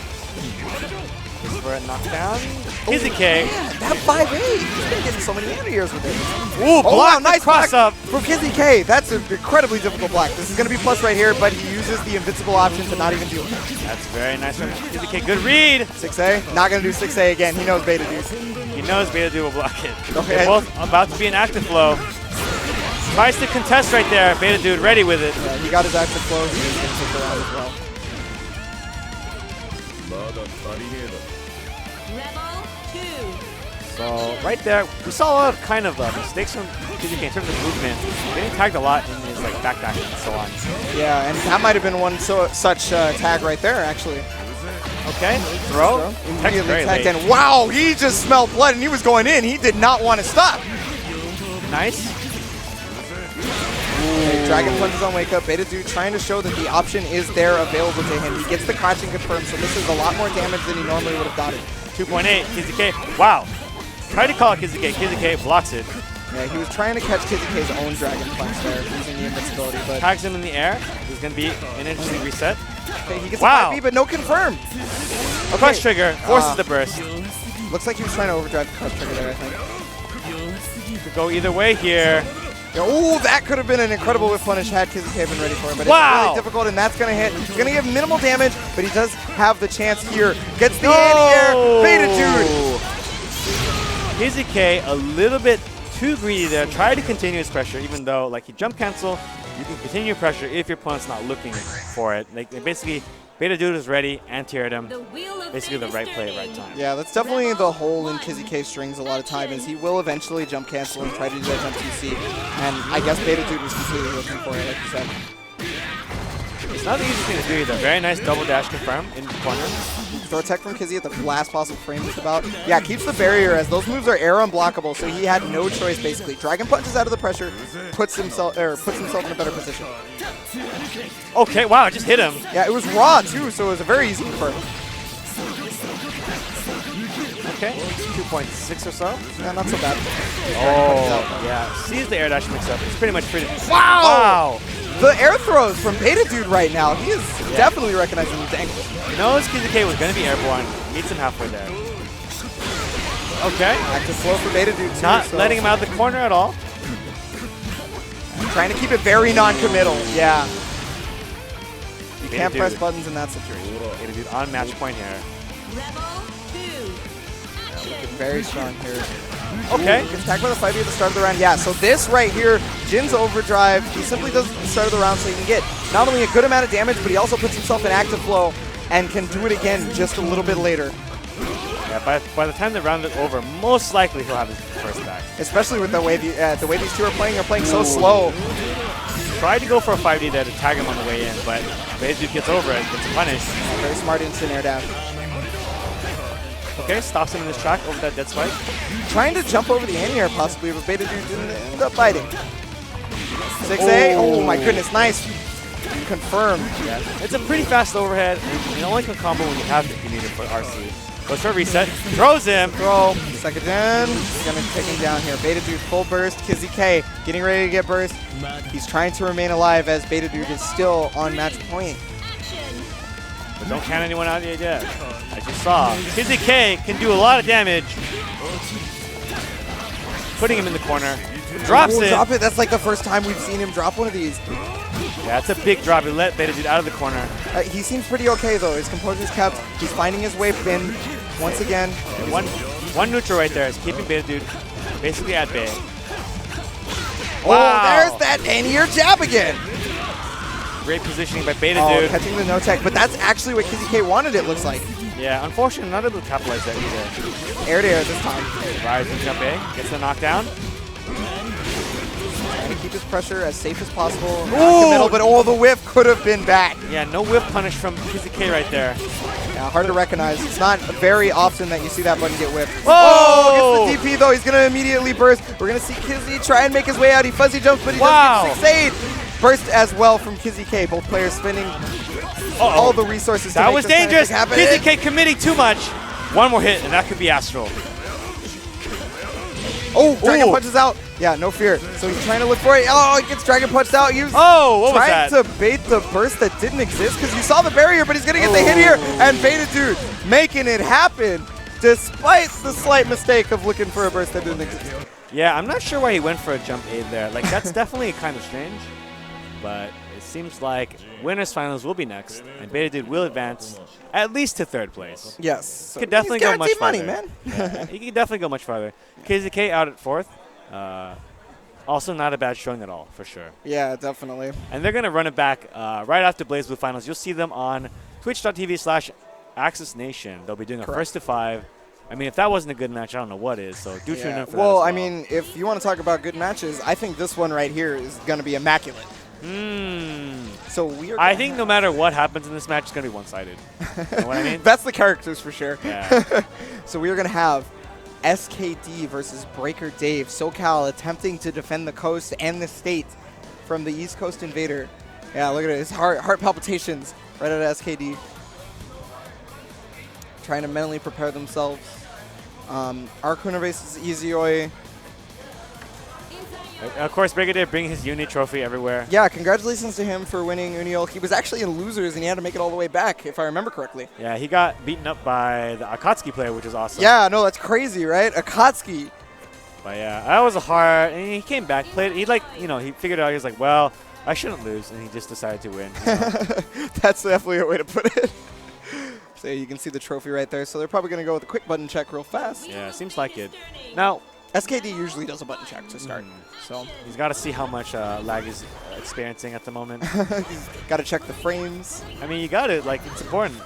This for a knockdown. Kizzy K. Man, that 5-8. He's been getting so many anti-airs with it. Ooh, block, nice cross block up. from Kizzy K. That's an incredibly difficult block. This is going to be plus right here, but he uses the invincible option to not even deal with it. That's very nice from Kizzy K. Good read. 6A. Not going to do 6A again. He knows Beta Dude. He knows Beta Dude will block it. Okay. They're both about to be an active flow. Tries to contest right there. Beta Dude ready with it. Yeah, he got his active flow. He's going to take the round as well. Rebel 2. So right there, we saw a lot of kind of mistakes from Kizzy K in terms of movement. Getting tagged a lot in his like backdash and so on. Yeah, and that might have been one such tag right there, actually. Okay, throw. Immediately very tagged late. in. Wow, he just smelled blood and he was going in. He did not want to stop. Nice. Okay, Dragon Plunges on Wake Up. Beta Dude trying to show that the option is there available to him. He gets the crouching confirmed, so this is a lot more damage than he normally would have gotten. 2.8, Kizzy K. Wow. Tried to call it Kizzy K. Kizzy K blocks it. Yeah, he was trying to catch Kizzy K's own Dragon Punch there using the invincibility, but Tags him in the air. This is going to be an interesting reset. okay, he gets Wow. a 5B, but no confirm. Crush trigger forces the burst. Looks like he was trying to overdrive the crush trigger there, I think. Could go either way here. Yeah, oh, that could have been an incredible whip punish had Kizzy K been ready for it, but Wow. it's really difficult, and that's going to hit. He's going to give minimal damage, but he does have the chance here. Gets the anti-air. Beta Dude. Kizzy K a little bit too greedy there. Tried to continue his pressure, even though like he jump cancel, you can continue pressure if your opponent's not looking for it. Like basically, Beta Dude is ready, anti-aired him. The wheel of Basically the fate right is play at the right turning. time. Yeah, that's definitely the hole in Kizzy K's strings a lot of time is he will eventually jump cancel and try to do that jump 2C. And I guess Beta Dude was completely looking for it, like you said. It's not the easiest thing to do either. Very nice double dash confirm in the corner. Throw tech from Kizzy at the last possible frame just about. Yeah, keeps the barrier as those moves are air unblockable, so he had no choice basically. Dragon punches out of the pressure, puts himself in a better position. Okay, wow, just hit him. Yeah, it was raw too, so it was a very easy confirm. Okay, 2.6 or so. Yeah, not so bad. Oh, yeah. Sees the air dash mix up. It's pretty much pretty. Wow! The air throws from Beta Dude right now. He is definitely recognizing these angles. Knows Kizzy K was going to be airborne. Meets him halfway there. Okay. Active flow for Beta Dude too. Not so letting him out of the corner at all. trying to keep it very non-committal. Yeah. You Beta can't press Dude. buttons in that situation. Beta Dude on match point here. Rebel 2. Action. Very strong here. Okay. Gets tagged by the 5B at the start of the round. Yeah, so this right here, Jin's overdrive, he simply does the start of the round so he can get not only a good amount of damage, but he also puts himself in active flow and can do it again just a little bit later. Yeah, by the time the round is over, most likely he'll have his first back. Especially with the way these two are playing so slow. Tried to go for a 5D there to tag him on the way in, but Beta Dude gets over it, gets punished. Very smart instant air dash. Okay, stops him in his track over that dead spike. Trying to jump over the anti-air possibly, but Beta Dude didn't end up biting. 6A, oh my goodness, nice. Confirmed. Yeah, it's a pretty fast overhead. And you only can combo when you have it. You need it for RC. Goes for a reset, throws him. Throw, second gen, he's gonna take him down here. Beta Dude full burst, Kizzy K getting ready to get burst. He's trying to remain alive as Beta Dude is still on match point. Action. But don't count anyone out yet. As you saw, Kizzy K can do a lot of damage. Putting him in the corner. Drops it. Drop it. That's like the first time we've seen him drop one of these. Yeah, it's a big drop. He let Beta Dude out of the corner. He seems pretty okay though. His composure's kept. He's finding his way in once again. One neutral right there is keeping Beta Dude basically at bay. Oh, there's that anti-air jab again. Great positioning by Beta Oh, Dude. catching the no tech, but that's actually what Kizzy K wanted, it looks like. Yeah, unfortunately, not able to capitalize that either. Air to air this time. Rise and jump A, gets the knockdown. Trying to keep his pressure as safe as possible. Not committal, but oh, the whiff could have been back. Yeah, no whip punish from Kizzy K right there. Yeah, hard to recognize. It's not very often that you see that button get whipped. Oh! Gets the DP though. He's going to immediately burst. We're going to see Kizzy try and make his way out. He fuzzy jumps, but he does get 6-8. Burst as well from Kizzy K. Both players spending all the resources to that make was this kind of dangerous. thing happen. Kizzy K committing too much. One more hit, and that could be Astral. Oh, Dragon Ooh. punches out. Yeah, no fear. So he's trying to look for it. Oh, he gets Dragon punched out. He was Oh, what was that? trying to bait the burst that didn't exist because you saw the barrier, but he's going to get the hit here. And Beta Dude making it happen despite the slight mistake of looking for a burst that didn't exist. Yeah, I'm not sure why he went for a jump aid there. Like, that's definitely kind of strange. But it seems like winners finals will be next, and Beta Dude will advance at least to 3rd place. Yes. So Could definitely he's go much guaranteed farther. money, man. Yeah, he could definitely go much farther. KZK out at 4th. Also not a bad showing at all, for sure. Yeah, definitely. And they're going to run it back right after BlazBlue finals. You'll see them on twitch.tv/Axis Nation. They'll be doing a Correct. 1st to 5. I mean, if that wasn't a good match, I don't know what is. So do tune in for that. Well, as I mean, if you want to talk about good matches, I think this one right here is going to be immaculate. So we are. I think no matter what happens in this match, it's going to be one-sided. You know what I mean? That's the characters for sure. Yeah. So we are going to have SKD versus Breaker Dave. SoCal attempting to defend the coast and the state from the East Coast Invader. Yeah, look at it. His heart palpitations right at SKD. Trying to mentally prepare themselves. Arcuna versus Easyoi. Of course, Breaker Dave bringing his Uni trophy everywhere. Yeah, congratulations to him for winning Uniol. He was actually in losers and he had to make it all the way back, if I remember correctly. Yeah, he got beaten up by the Akatsuki player, which is awesome. Yeah, no, that's crazy, right? Akatsuki. But yeah, that was a hard, and he came back, played, he figured out, he was like, well, I shouldn't lose, and he just decided to win. You know? That's definitely a way to put it. So you can see the trophy right there. So they're probably going to go with a quick button check real fast. Yeah, seems like it. Now, SKD usually does a button check to start. So he's got to see how much lag he's experiencing at the moment. he's got to check the frames. I mean, you got it. Like, it's important.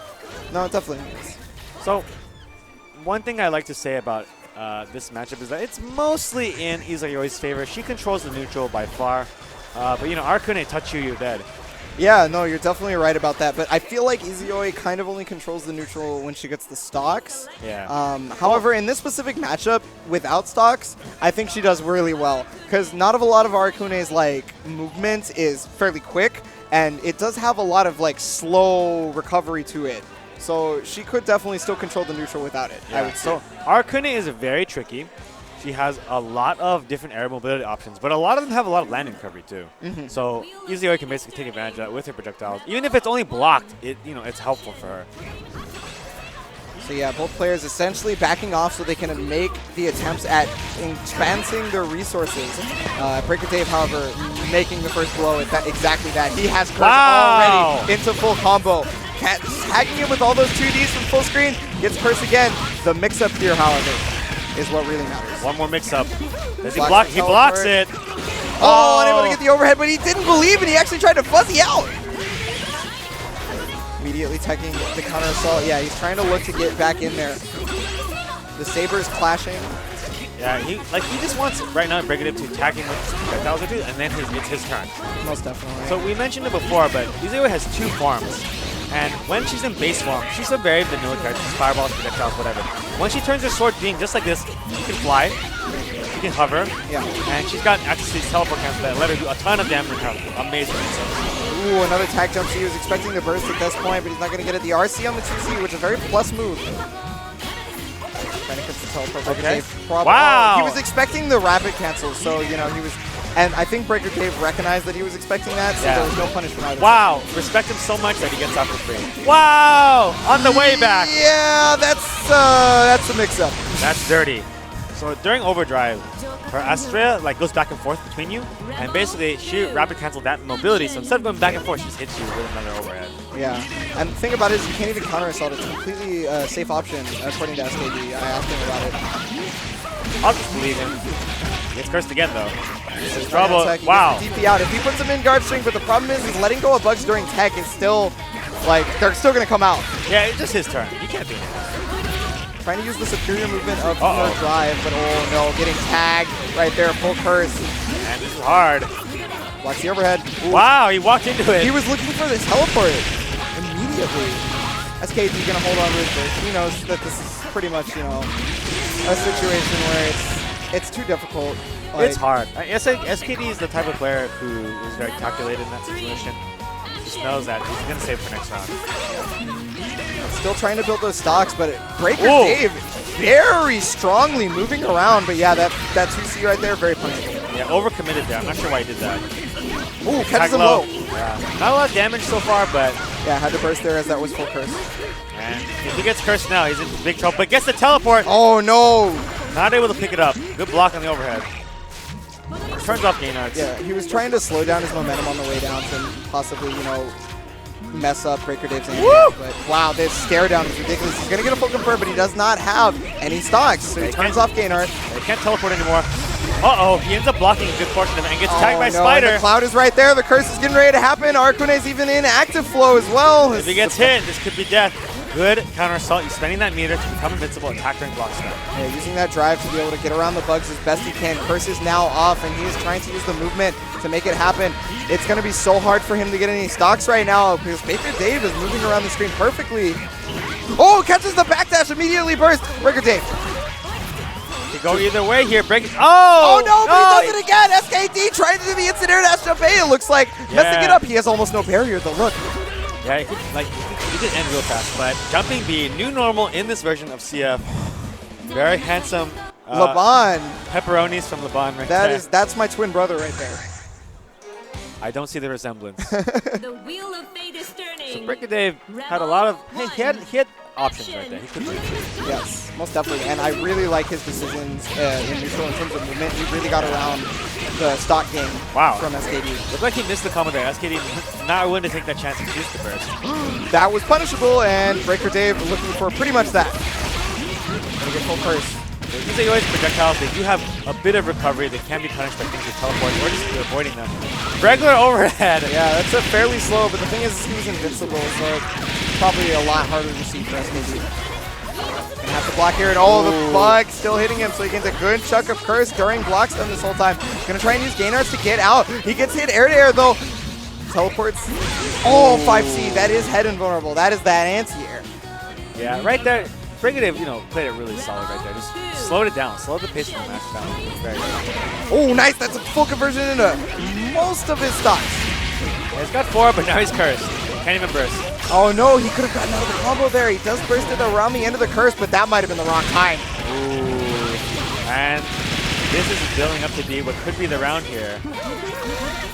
No, it definitely is. So, one thing I like to say about this matchup is that it's mostly in Izayoi's favor. She controls the neutral by far. But, you know, Arcune touch you, you're dead. Yeah, no, you're definitely right about that. But I feel like Izioi kind of only controls the neutral when she gets the stocks. Yeah. However, in this specific matchup, without stocks, I think she does really well. Because not a lot of Arcune's like movement is fairly quick, and it does have a lot of like slow recovery to it. So she could definitely still control the neutral without it, I would say. So Arcune is very tricky. She has a lot of different air mobility options, but a lot of them have a lot of landing recovery too. So Izioi can basically take advantage of that with her projectiles. Even if it's only blocked, it's helpful for her. So yeah, both players essentially backing off so they can make the attempts at expanding their resources. Breaker Dave, however, making the first blow at exactly that. He has Curse already into full combo. Tagging him with all those 2Ds from full screen, gets Curse again. The mix-up here, however, is what really matters. One more mix-up. Does he block? He blocks it. Oh, unable to get the overhead, but he didn't believe and he actually tried to fuzzy out. Immediately tagging the counter assault. Yeah, he's trying to look to get back in there. The Saber's clashing. Yeah, he just wants right now Breaker Dave to attack him with projectiles or two, and then it's his turn. Most definitely. So we mentioned it before, but Izioi has 2 forms. And when she's in base form, she's a very vanilla character. She's fireballs, projectiles, whatever. When she turns her sword being just like this, she can fly, she can hover, and she's got access to these teleport camps that let her do a ton of damage. Amazing. Ooh, another tag jump. He was expecting the burst at this point, but he's not going to get it. The RC on the 2C, which is a very plus move. Trying to catch the teleport. Breaker Dave Wow! He was expecting the rapid cancel, so, you know, he was... And I think Breaker Dave recognized that he was expecting that, so there was no punishment either. Wow! Respect him so much that he gets off for free. Wow! On the way back. Yeah, that's a mix-up. That's dirty. So during overdrive, her Astrea goes back and forth between you, and basically she rapid canceled that mobility. So instead of going back and forth, she just hits you with another overhead. Yeah, and the thing about it is you can't even counter assault. It's a completely safe option according to SKD. I asked him about it. I'll just believe him. He gets cursed again though. This is trouble. Wow. DP out. If he puts him in guard string, but the problem is letting go of bugs during tech is still they're still gonna come out. Yeah, it's just his turn. You can't do anything. Trying to use the superior movement of drive, but oh no, getting tagged right there, full curse. And this is hard. Blocks the overhead. Ooh. Wow, he walked into it. He was looking for the teleport immediately. SKD gonna hold on with this. He knows that this is pretty much, a situation where it's too difficult. It's hard. SKD is the type of player who is very calculated in that situation. Just knows that he's gonna save for next round. Still trying to build those stocks, but Breaker Dave very strongly moving around. But yeah, that 2C right there, very punishable. Yeah, overcommitted there. I'm not sure why he did that. Ooh, Tag catches him low. Yeah. Not a lot of damage so far, but... Yeah, had to burst there as that was full curse. And if he gets cursed now, he's in big trouble. But gets the teleport. Oh, no. Not able to pick it up. Good block on the overhead. Turns off gain arts. Yeah, he was trying to slow down his momentum on the way down to possibly, you know, mess up Breaker Dave's aim. But wow, this stare down is ridiculous. He's going to get a full confirm, but he does not have any stocks. So he turns off gain art. He can't teleport anymore. Uh-oh, he ends up blocking a good portion of it and gets tagged by Spider. The cloud is right there. The curse is getting ready to happen. Arcune's even in active flow as well. If he gets hit, this could be death. Good counter assault. He's spending that meter to become invincible, attack during block step. Yeah, using that drive to be able to get around the bugs as best he can. Curse is now off, and he is trying to use the movement to make it happen. It's going to be so hard for him to get any stocks right now because Baker Dave is moving around the screen perfectly. Oh, catches the backdash, immediately burst. Breaker Dave. They go either way here. Break it. Oh! Oh no, but he does it again. SKD trying to do the instant air dash jump A. It looks like messing it up. He has almost no barrier though. Look. Yeah, he could end real fast, but jumping B, new normal in this version of CF. Very handsome. Laban. Pepperonis from Laban right there. That's my twin brother right there. I don't see the resemblance. The wheel of fate is turning. So Breaker Dave had a lot of he had options right there. He could lead. Yes, most definitely. And I really like his decisions in neutral in terms of movement. He really got around the stock game from SKD. Looked like he missed the combo there. SKD not willing to take that chance and choose the burst. That was punishable, and Breaker Dave looking for pretty much that. Gonna get full curse. These AOA's projectiles, they do have a bit of recovery. They can be punished by things like teleporting or just avoiding them. Regular overhead. Yeah, that's a fairly slow, but the thing is he's invincible, so it's probably a lot harder to see for SKD. Gonna have to block here, and the bug still hitting him, so he gets a good chunk of curse during block stun this whole time. Gonna try and use gain arts to get out. He gets hit air to air though. Teleports. Oh, 5C, that is head invulnerable. That is that anti-air. Yeah, right there. Breaker Dave, played it really solid right there. Just slowed it down, slowed the pace of the match down. Very good. Oh, nice. That's a full conversion into most of his stocks. Yeah, he's got 4, but now he's cursed. Can't even burst. Oh, no. He could have gotten out of the combo there. He does burst it around the end of the curse, but that might have been the wrong time. Ooh. And this is building up to be what could be the round here.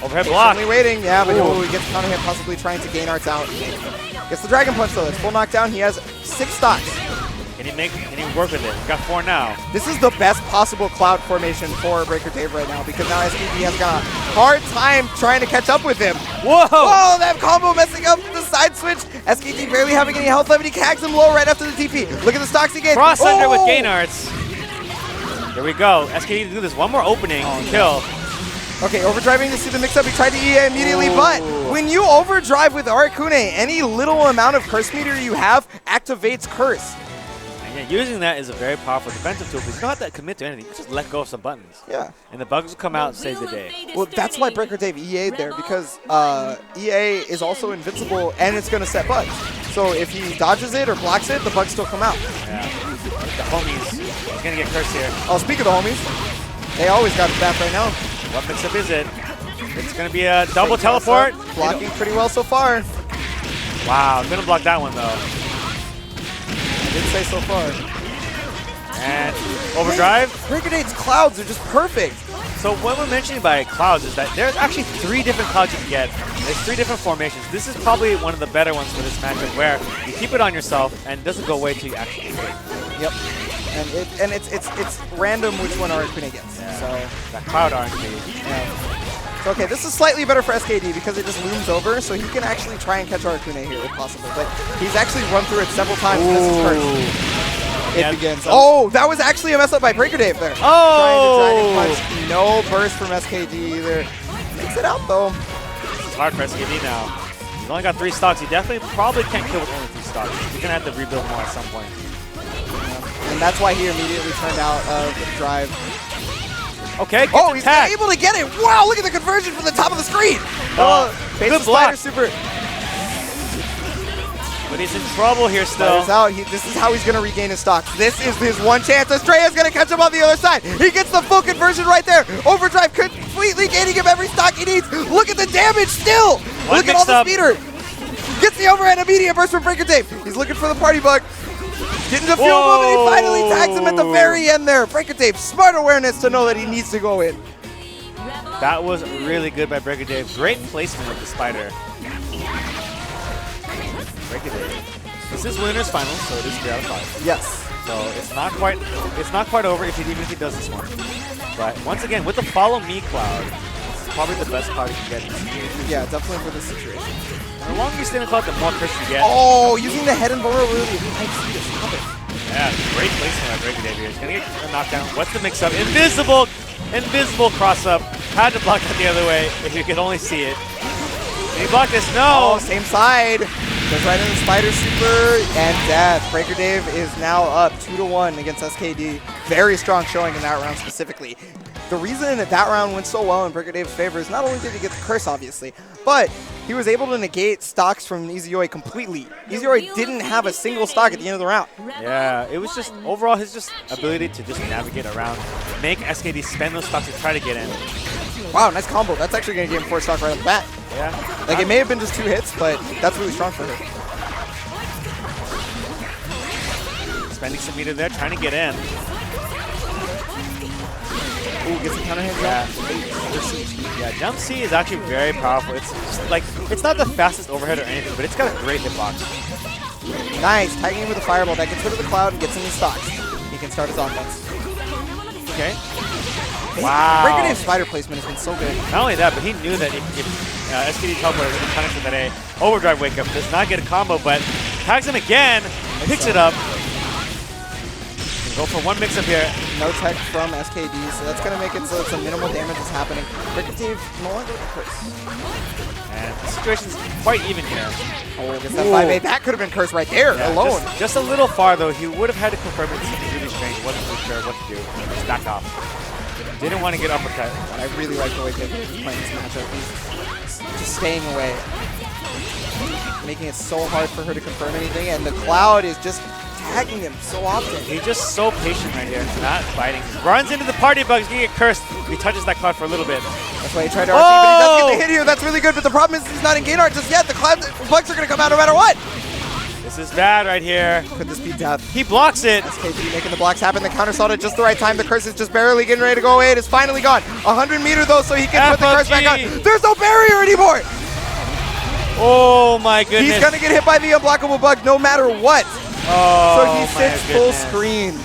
Overhead block. Only waiting. Yeah, but he gets counter hit, possibly trying to gain arts out. Gets the Dragon Punch, though. It's full knockdown. He has 6 stocks. Can he work with it? He's got 4 now. This is the best possible cloud formation for Breaker Dave right now because now SKD has got a hard time trying to catch up with him. Whoa! Whoa, that combo messing up the side switch. SKD barely having any health left, and he tags him low right after the TP. Look at the stocks he gets. Cross under with gain arts. There we go. SKD to do this. One more opening to kill. Okay, overdriving to see the mix-up. He tried to EA immediately, but when you overdrive with Arcune, any little amount of curse meter you have activates curse. And yeah, using that is a very powerful defensive tool because you don't have to commit to anything. You just let go of some buttons. Yeah. And the bugs will come out and save the day. Well, that's why Breaker Dave EA'd there because EA is also invincible and it's going to set bugs. So if he dodges it or blocks it, the bugs still come out. Yeah. The homies. He's going to get cursed here. Oh, speak of the homies, they always got his back right now. What mix-up is it? It's going to be a double teleport. Blocking pretty well so far. Wow, going to block that one though. I did say so far. And overdrive. Breaker Dave's clouds are just perfect. So what we're mentioning by clouds is that there's actually 3 different clouds you can get. There's 3 different formations. This is probably one of the better ones for this matchup where you keep it on yourself and it doesn't go away until you actually use it. Yep. And it's random which one Arcune gets. Yeah. So that cloud Arcune. Yeah. So okay, this is slightly better for SKD because it just looms over, so he can actually try and catch Arcune here if possible. But he's actually run through it several times. And this is first. It begins. Oh, that was actually a mess up by Breaker Dave there. Oh! Trying to Dragon Punch. No burst from SKD either. Takes it out though. It's hard for SKD now. He's only got 3 stocks. He definitely probably can't kill with only 3 stocks. He's going to have to rebuild more at some point. And that's why he immediately turned out of the drive. Okay, oh, he's able to get it. Wow, look at the conversion from the top of the screen. Good block. Super. But he's in trouble here still. This is how he's going to regain his stocks. This is his one chance. Estrella's going to catch him on the other side. He gets the full conversion right there. Overdrive completely gaining him every stock he needs. Look at the damage still. Look at all the speeder. Gets the overhead immediate burst from Breaker Dave. He's looking for the party bug. Getting the field move, and he finally tags him at the very end there. Breaker Dave, smart awareness to know that he needs to go in. That was really good by Breaker Dave. Great placement of the spider. Breaker Dave. This is winners finals, so it is 3 out of 5. Yes. So it's not quite over even if he does this one. But once again, with the follow me cloud, it's probably the best cloud you can get in this situation. Yeah, definitely for this situation. And the longer you stay in the cloud, the more curse you get. Oh, using the head and vulnerability. I see this. Love it. Yeah, great placement by Breaker Dave here. He's gonna get a knockdown. What's the mix up? Invisible cross up. Had to block that the other way if you could only see it. Can he block this? No! Oh, same side. Goes right in the spider super and death. Breaker Dave is now up 2-1 against SKD. Very strong showing in that round specifically. The reason that round went so well in Breaker Dave's favor is not only did he get the curse, obviously, but he was able to negate stocks from Izuyoi completely. Izuyoi didn't have a single stock at the end of the round. Yeah, it was just overall his just ability to just navigate around, make SKD spend those stocks to try to get in. Wow, nice combo. That's actually going to give him 4 stock right off the bat. Yeah. Like, it may have been just 2 hits, but that's really strong for her. Spending some meter there, trying to get in. Ooh, gets the counter hand jump. Yeah, jump C is actually very powerful. It's just like, it's not the fastest overhead or anything, but it's got a great hitbox. Nice, tagging him with a fireball. That gets rid of the cloud and gets him in stocks. He can start his offense. Okay. Wow. Breaker Dave's spider placement has been so good. Not only that, but he knew that if SKD teleporter was punished with that A, overdrive wake up, does not get a combo, but tags him again, picks it up. Go for one mix up here. No tech from SKD, so that's going to make it so some minimal damage is happening. Breaker Dave no longer with the curse. And the situation's quite even here. Oh, gets that 5-8. That could have been curse right there alone. Just a little far, though. He would have had to confirm it. This is really strange. Wasn't really sure what to do. Just backed off. Didn't want to get uppercut. I really like the way Dave is playing this matchup. He's just staying away. Making it so hard for her to confirm anything, and the cloud is just tagging him so often. He's just so patient right here, not fighting. Runs into the party bug, he's gonna get cursed. He touches that cloud for a little bit. That's why he tried to RC, but he does get the hit here. That's really good, but the problem is he's not in gain art just yet. The cloud bugs are gonna come out no matter what. This is bad right here. Could this be death? He blocks it. SKD making the blocks happen. The counter saw it at just the right time. The curse is just barely getting ready to go away. It is finally gone. 100 meter though, so he can put the curse back on. There's no barrier anymore. Oh my goodness. He's gonna get hit by the unblockable bug no matter what. Oh, so he sits full screen.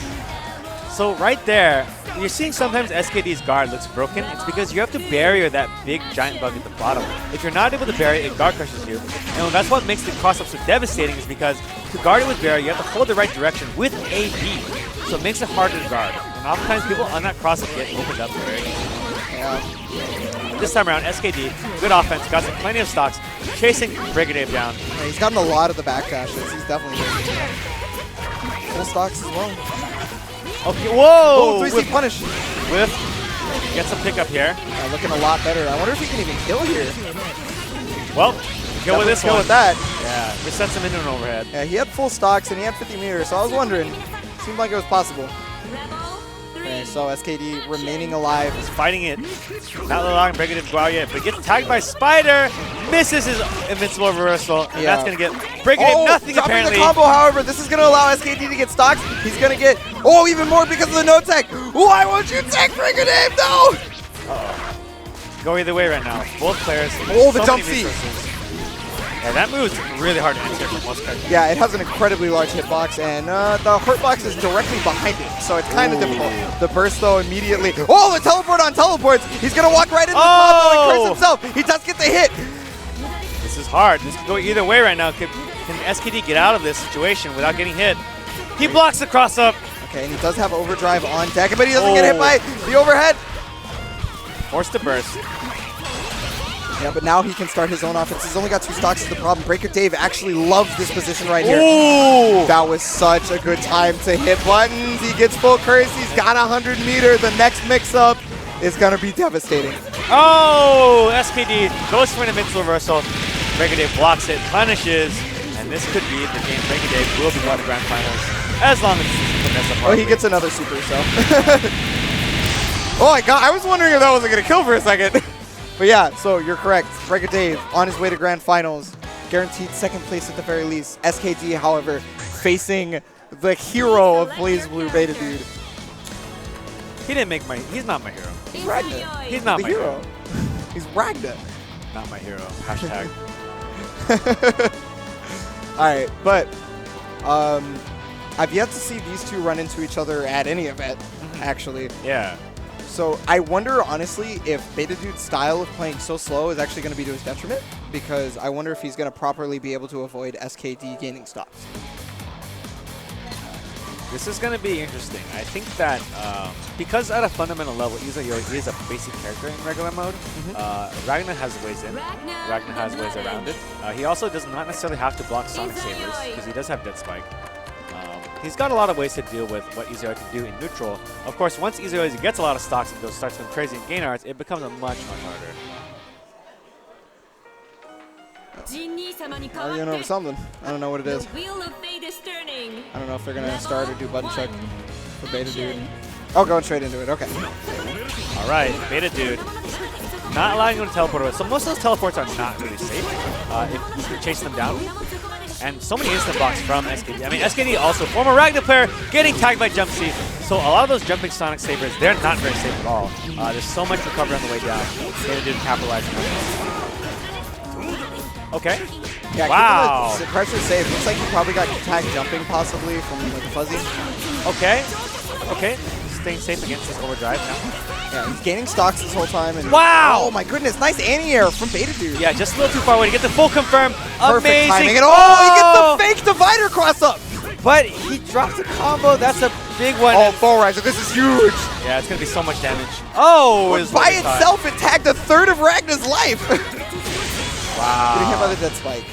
So right there, you're seeing sometimes SKD's guard looks broken. It's because you have to barrier that big giant bug at the bottom. If you're not able to barrier it, guard crushes you. And that's what makes the cross-up so devastating, is because to guard it with barrier, you have to hold the right direction with AB. So it makes it harder to guard. And oftentimes people on that cross-up get opened up very easily. Yeah. This time around, SKD, good offense, got some plenty of stocks, chasing Breaker Dave down. Yeah, he's gotten a lot of the backdashes. He's definitely full stocks as well. Okay, whoa! Oh, 3C punish. Whiff. Gets some pickup here. Yeah, looking a lot better. I wonder if he can even kill here. Well, kill with this one. Kill with that. Yeah, this sets him into an overhead. Yeah, he had full stocks and he had 50 meters, so I was wondering. Seemed like it was possible. Okay, so SKD remaining alive. He's fighting it. Not allowing Breaker Dave to go out yet, but gets tagged by Spider. Misses his invincible reversal. And that's going to get Breaker Dave nothing apparently. The combo, however, this is going to allow SKD to get stocks. He's going to get, even more because of the no tech. Why won't you tech Breaker Dave? No! Uh-oh. Go either way right now. Both players. The jump C. Yeah, that move's really hard to answer for most characters. Yeah, it has an incredibly large hitbox, and the hurt box is directly behind it, so it's kind of difficult. The burst, though, immediately. Oh, the teleport on teleports! He's going to walk right into the combo and curse himself. He does get the hit. This is hard. This can go either way right now. Can SKD get out of this situation without getting hit? He blocks the cross-up. Okay, and he does have overdrive on deck, but he doesn't get hit by the overhead. Forced to burst. Yeah, but now he can start his own offense. He's only got 2 stocks is the problem. Breaker Dave actually loves this position right here. Ooh. That was such a good time to hit buttons. He gets full curse. He's got 100 meter. The next mix-up is going to be devastating. Oh, SKD goes for an invincible reversal. Breaker Dave blocks it, punishes, and this could be the game. Breaker Dave will be going to grand finals as long as he mess up. Oh, he gets another super, so. Oh my god, I was wondering if that wasn't going to kill for a second. But yeah, so you're correct. Breaker Dave on his way to grand finals. Guaranteed second place at the very least. SKD, however, facing The hero of BlazBlue Beta Dude. He didn't make my. He's not my hero. He's Ragnar. He's not The my hero. He's Ragnar. Not my hero. Hashtag. Alright, but I've yet to see these two run into each other at any event, actually. Yeah. So I wonder, honestly, if Beta Dude's style of playing so slow is actually going to be to his detriment, because I wonder if he's going to properly be able to avoid SKD gaining stocks. This is going to be interesting. I think that because at a fundamental level, Izayori is a basic character in regular mode, Ragnar has ways in, Ragnar has ways around it. He also does not necessarily have to block Sonic Sabers, because he does have Dead Spike. He's got a lot of ways to deal with what Izayori can do in neutral. Of course, once Izayori gets a lot of stocks and starts going crazy in gain arts, it becomes a much, much harder. Arguing over something. I don't know what it is. I don't know if they're going to start or do button check for Beta Dude. Oh, going straight into it. Okay. All right, Beta Dude. Not allowing him to teleport away. So most of those teleports are not really safe if you chase them down. And so many instant blocks from SKD. I mean, SKD also, former Ragnar player, getting tagged by Jump C. So a lot of those jumping Sonic Sabers, they're not very safe at all. There's so much recovery on the way down. Beta Dude capitalizing on this. Okay. Yeah, wow. The pressure safe. Looks like he probably got tagged jumping possibly from like the fuzzy. Okay. Okay. Staying safe against this overdrive now. Yeah, he's gaining stocks this whole time. And wow! Oh my goodness, nice anti-air from Beta Dude. Yeah, just a little too far away to get the full confirm. Perfect Amazing. timing. And oh, he gets the fake divider cross up. But he drops a combo. That's a big one. Oh, Bull Riser, this is huge. Yeah, it's going to be so much damage. Oh, by itself, it tagged a third of Ragnar's life. Wow. Getting hit by the Dead Spike.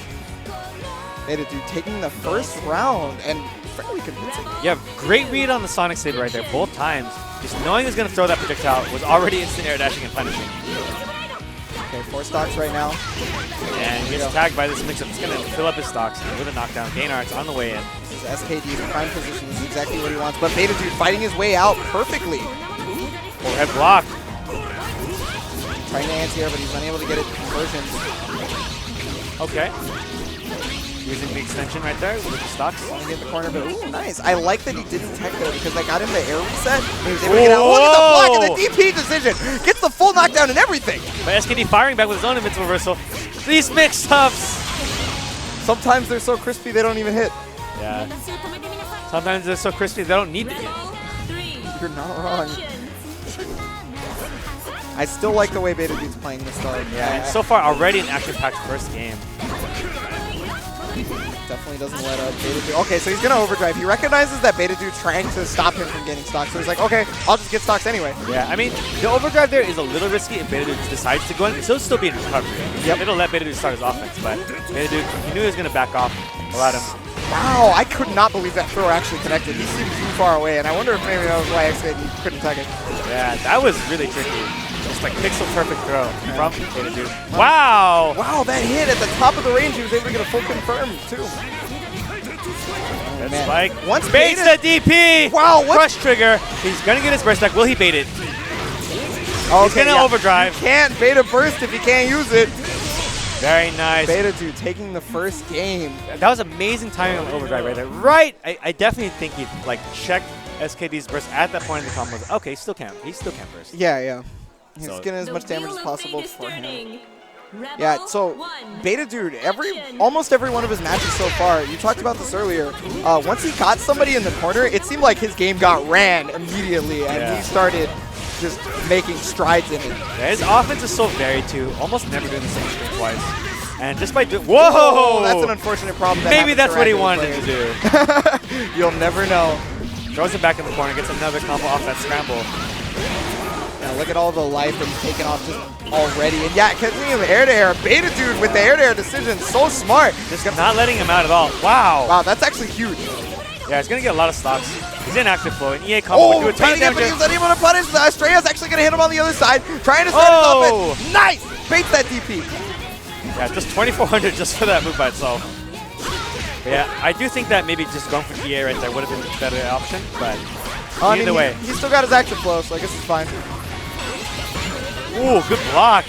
Beta Dude taking the first round and fairly convincing. Yeah, great read on the Sonic Saber right there both times. Just knowing he's going to throw that projectile was already instant air dashing and punishing. Okay, 4 stocks right now. And he gets tagged by this mix-up. It's going to fill up his stocks with a knockdown. Gain arts on the way in. This is SKD's prime position. This is exactly what he wants. But Beta Dude fighting his way out perfectly. Overhead block. Trying to anti-air, but he's unable to get it to conversions. Okay. Using the extension right there with the stocks. Want to get the corner, but ooh, nice. I like that he didn't tech though because I got him the air reset. And he was able to get out. Look at the block and the DP decision. Gets the full knockdown and everything. But SKD firing back with his own invincible reversal. These mix-ups. Sometimes they're so crispy they don't even hit. Yeah. Sometimes they're so crispy they don't need to hit. You're not wrong. I still like the way Beta Dude's playing this though. Yeah, and so far already an action-packed first game. Definitely doesn't let up Beta Dude. Okay, so he's going to overdrive. He recognizes that Beta Dude's trying to stop him from getting stocks. So he's like, okay, I'll just get stocks anyway. Yeah, I mean, the overdrive there is a little risky if Beta Dude decides to go in. He'll still be in recovery. Yep. It'll let Beta Dude start his offense, but Beta Dude, he knew he was going to back off. Allowed him. Wow, I could not believe that throw actually connected. He seemed too far away, and I wonder if maybe that was why Exec couldn't tag it. Yeah, that was really tricky. Just like pixel perfect throw from Beta Dude. Wow! Wow, that hit at the top of the range. He was able to get a full confirm, too. That's like once baits the DP. Wow, crush trigger. He's gonna get his burst back. Will he bait it? Okay, he's gonna overdrive. You can't Beta burst if you can't use it. Very nice. Beta Dude taking the first game. That was amazing timing on the overdrive right there. Right. I definitely think he like checked SKD's burst at that point in the combo. Okay, he still can't burst. Yeah, yeah. He's So getting as much damage as possible beforehand. Yeah, so Beta Dude, almost every one of his matches so far, you talked about this earlier, once he got somebody in the corner, it seemed like his game got ran immediately, and he started just making strides in it. Yeah, his offense is so varied too, almost never doing the same string twice. And just by doing, whoa! That's an unfortunate problem. Maybe that's what he wanted to do. You'll never know. Throws it back in the corner, gets another combo off that scramble. Yeah, look at all the life that he's taken off just already. And yeah, catching him air-to-air. Beta Dude with the air-to-air decision. So smart. Just not letting him out at all. Wow. Wow, that's actually huge. Yeah, he's going to get a lot of stocks. He's in active flow. An EA combo would do a ton of damage. But he's unable to punish. Estrella's actually going to hit him on the other side. Trying to start his offense. Nice. Baits that DP. Yeah, just 2,400 just for that move by itself. But yeah, I do think that maybe just going for EA right there would have been a better option. But either way. He still got his active flow, so I guess it's fine. Ooh, good block.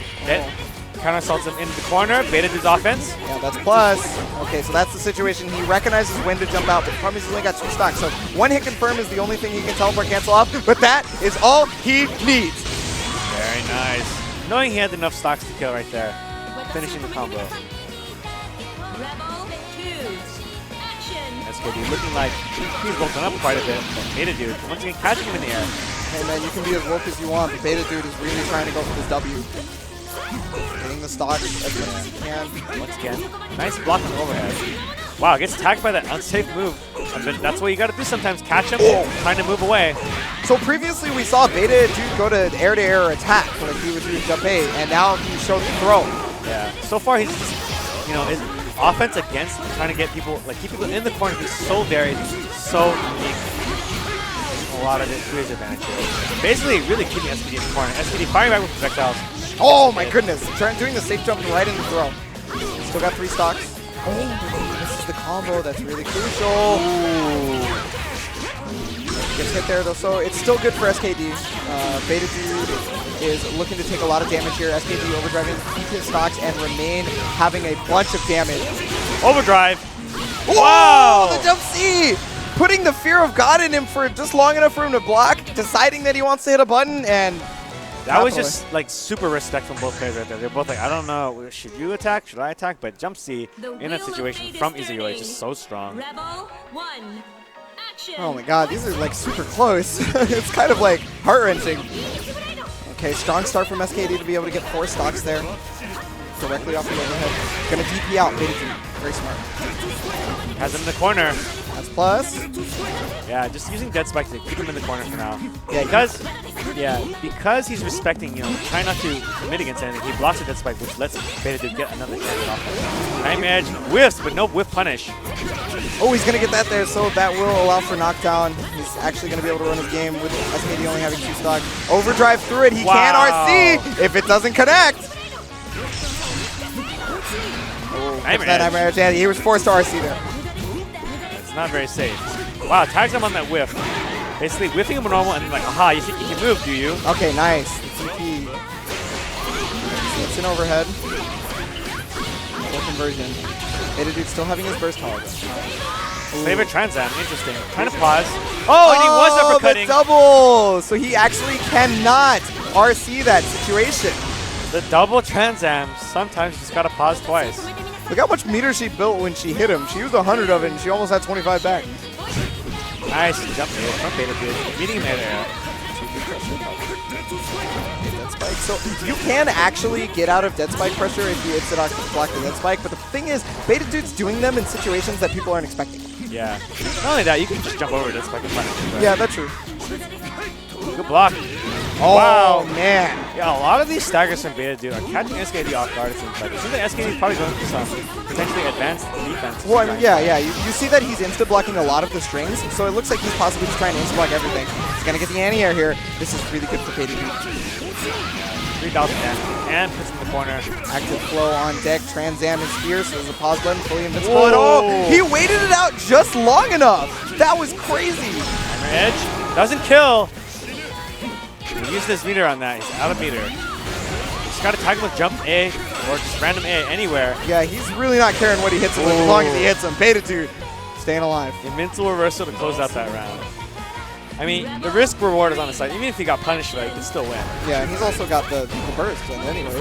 counter assaults him into the corner. Beta Dude's offense. Yeah, that's plus. Okay, so that's the situation. He recognizes when to jump out, but the problem is he's only got 2 stocks. So one hit confirm is the only thing he can teleport cancel off, but that is all he needs. Very nice. Knowing he had enough stocks to kill right there. Finishing the combo. Rebel 2. Action. SKD looking like he's bulking up quite a bit. Beta Dude once again catching him in the air. Hey man, you can be as woke as you want, but Beta Dude is really trying to go for this W. Getting the stocks as much as he can. Once again, nice block on the overhead. Wow, gets tagged by that unsafe move. But that's what you got to do sometimes. Catch him, trying to move away. So previously we saw Beta Dude go to air attack, like he was doing jump A, and now he showed the throw. Yeah. So far he's just, his offense against trying to get people, keep people in the corner. He's so varied, so unique. A lot of it to his advantage here. Basically, really keeping SKD in the corner. SKD firing back with projectiles. Oh my goodness! Doing the safe jump right in the throw. Still got 3 stocks. Oh, this is the combo that's really crucial. Gets hit there though, so it's still good for SKD. Beta Dude is looking to take a lot of damage here. SKD overdriving, keep his stocks, and remain having a bunch of damage. Overdrive. Wow! The jump C! Putting the fear of God in him for just long enough for him to block, deciding that he wants to hit a button, and that was just super respect from both players right there. They're both like, I don't know, should you attack? Should I attack? But jump C in that situation from Izuyori is just so strong. Rebel 1. Action. Oh my god, these are super close. It's kind of heart-wrenching. Okay, strong start from SKD to be able to get 4 stocks there. Directly off the overhead. Gonna DP out, Beta Dude. Very smart. Has him in the corner. That's plus. Yeah, just using Dead Spike to keep him in the corner for now. Yeah, because he's respecting, trying not to commit against anything, he blocks a Dead Spike, which lets Beta Dude get another chance off. Nightmare Edge whiffs, but no whiff punish. Oh, he's going to get that there, so that will allow for knockdown. He's actually going to be able to run his game with SKD only having 2 stocks. Overdrive through it. He can RC if it doesn't connect. Oh, Nightmare Edge. Yeah, he was forced to RC there. It's not very safe. Wow, tags him on that whiff. Basically whiffing him normal and then aha, you think you can move, do you? Okay, nice. The TP. Slips in overhead. Full conversion. Beta Dude still having his burst hog. Favorite Transam, interesting. Trying to pause. Oh, and he was uppercutting. The double! So he actually cannot RC that situation. The double Transam, sometimes you just gotta pause twice. Look how much meter she built when she hit him. She used 100 of it and she almost had 25 back. Nice jump there from Beta Dude, meeting him there. Dead Spike. So you can actually get out of Dead Spike pressure if you Itadok block the Dead Spike, but the thing is, Beta Dude's doing them in situations that people aren't expecting. Yeah. Not only that, you can just jump over Dead Spike and find it. Yeah, that's true. Good block. Oh, wow, man. Yeah, a lot of these staggers from Beta Dude are catching SKD off guard. It seems like SKD is probably going for some potentially advanced defense. Well, I mean, yeah. You see that he's insta blocking a lot of the strings, so it looks like he's possibly just trying to insta block everything. He's gonna get the anti-air here. This is really good for Beta Dude. 3,000 damage and puts him in the corner. Active flow on deck. Transam is here, so there's a pause button, fully invincible. Oh, he waited it out just long enough. That was crazy. Hammer Edge doesn't kill. He used his meter on that. He's out of meter. Just got to tag him with jump A or just random A anywhere. Yeah, he's really not caring what he hits him with as long as he hits him. Beta Dude staying alive. Invincible reversal to close out that round. I mean, the risk reward is on his side. Even if he got punished, he could still win. Yeah, and he's also got the burst anyway.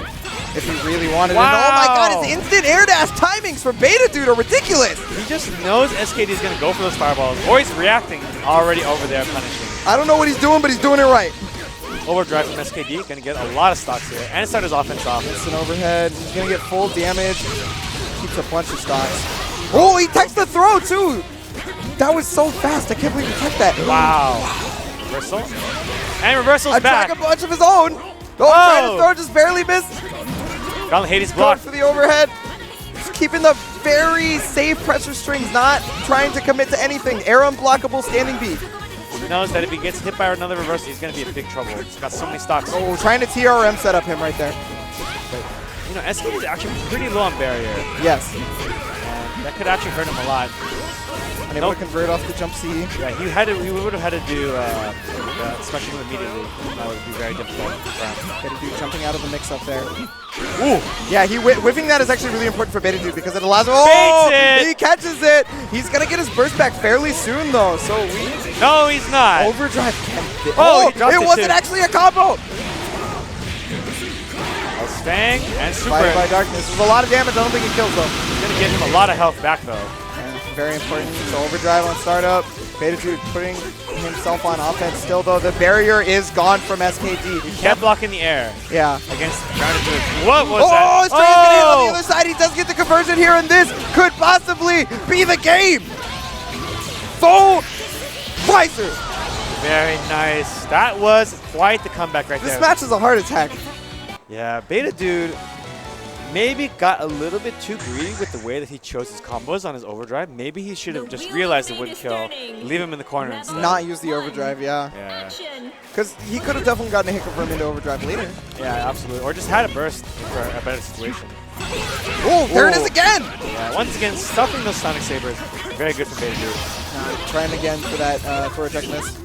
If he really wanted wow. it. Oh my god, his instant air dash timings for Beta Dude are ridiculous. He just knows SKD is going to go for those fireballs, or he's reacting already over there punishing. I don't know what he's doing, but he's doing it right. Overdrive from SKD, going to get a lot of stocks here, and start his offense off. Instant overhead, he's going to get full damage. Keeps a bunch of stocks. Oh, he techs the throw too. That was so fast, I can't believe he teched that. Wow. Reversal. And reversal's back. A bunch of his own. Oh, trying to throw, just barely missed. Got Hades blocked. For the overhead. Just keeping the very safe pressure strings, not trying to commit to anything. Air unblockable standing B. He knows that if he gets hit by another reversal, he's going to be in big trouble. He's got so many stocks. Oh, trying to TRM set up him right there. But, SKD is actually pretty low on barrier. Yes. And that could actually hurt him a lot. Unable to convert off the jump C. Yeah, he would have had to do special move immediately. That would be very difficult for him. Beta Dude jumping out of the mix up there. Ooh. Yeah, whiffing that is actually really important for Beta Dude because it allows him. Oh, Baits it! he catches it. He's gonna get his burst back fairly soon though. So No, he's not. overdrive can fit. Oh, he dropped it it wasn't too. actually a combo. Fang and super. Fighted by darkness. There's a lot of damage. I don't think it kills though. He's gonna get him a lot of health back though. And very important. So overdrive on startup. Beta Dude putting himself on offense still though. The barrier is gone from SKD. He can't block in the air Yeah. against grounded dude. What was that? Oh, it's getting on the other side. He does get the conversion here, and this could possibly be the game. Full visor. Very nice. That was quite the comeback right This there. match is a heart attack. Yeah, Beta Dude maybe got a little bit too greedy with the way that he chose his combos on his overdrive. Maybe he should have just realized it wouldn't kill. Leave him in the corner instead. Not use the overdrive, yeah. Yeah. Because he could have definitely gotten a hit confirm into overdrive later. Yeah, absolutely. Or just had a burst for a better situation. Oh, there it is again. Yeah, once again, stuffing those Sonic Sabers. Very good for Beta Dude. Trying again for that Thor eject miss.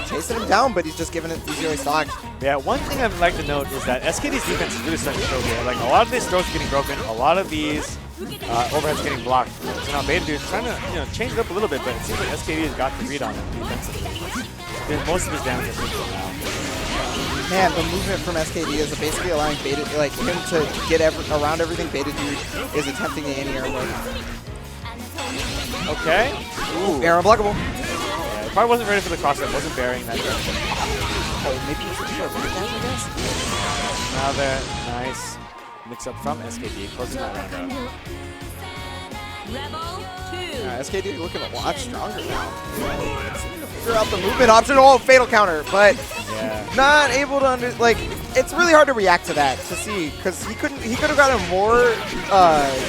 Chasing him down, but he's just giving it easy stock. Yeah, one thing I'd like to note is that SKD's defense is really starting to show here. Like, a lot of these throws are getting broken, a lot of these overheads getting blocked. So now Beta Dude's trying to change it up a little bit, but it seems like SKD has got the read on him defensively. Most of his damage is physical now. Man, the movement from SKD is basically allowing Beta, like him to get around everything Beta Dude is attempting the anti-air mode. Okay. Ooh. Air unblockable. Yeah, he probably wasn't ready for the cross-up, wasn't bearing that direction. Oh, maybe he should start with that, I guess. Now the nice mix-up from SKD, closing that round out. Rebel 2. SKD looking a lot stronger now. Figure out the movement option. Oh, fatal counter, but Yeah. not able to it's really hard to react to that to see because he could have gotten more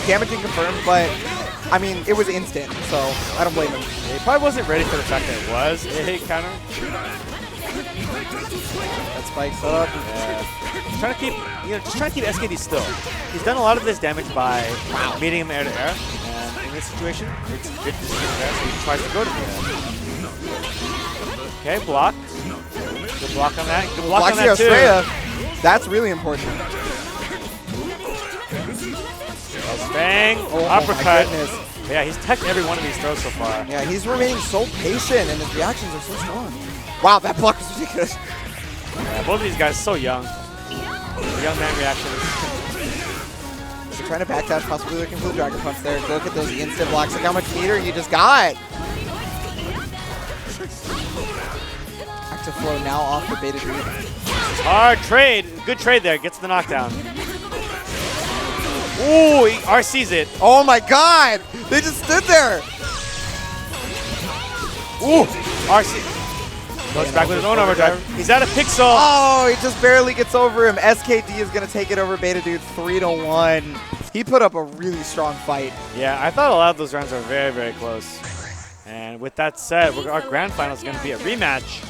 damaging confirmed, but I mean it was instant, so I don't blame him. Yeah, he probably wasn't ready for the fact that it was a hit counter. That spikes up. Yeah. Trying to keep, just trying to keep SKD still. He's done a lot of this damage by meeting him air to air, and in this situation, it's good to see him there, so he tries to go to the air. Okay, block. Good block on that. Good block Blocks on the that too. Australia. That's really important. Bang! Oh, Uppercut. my goodness. Yeah, he's teched every one of these throws so far. Yeah, he's remaining so patient, and his reactions are so strong. Wow, that block was ridiculous. Yeah, both of these guys so young. Young man reactions. So trying to backdash, possibly looking for the Dragon Punch there. Look at those instant blocks. Look how much meter you just got. Active flow now off for Beta Dude. Hard trade. Good trade there. Gets the knockdown. Ooh, he RC's it. Oh my god! They just stood there! Ooh, RC. Goes back with his own overdrive. He's at a pixel. Oh, he just barely gets over him. SKD is going to take it over Beta Dude 3-1. He put up a really strong fight. Yeah, I thought a lot of those rounds are very, very close. And with that said, our grand final is going to be a rematch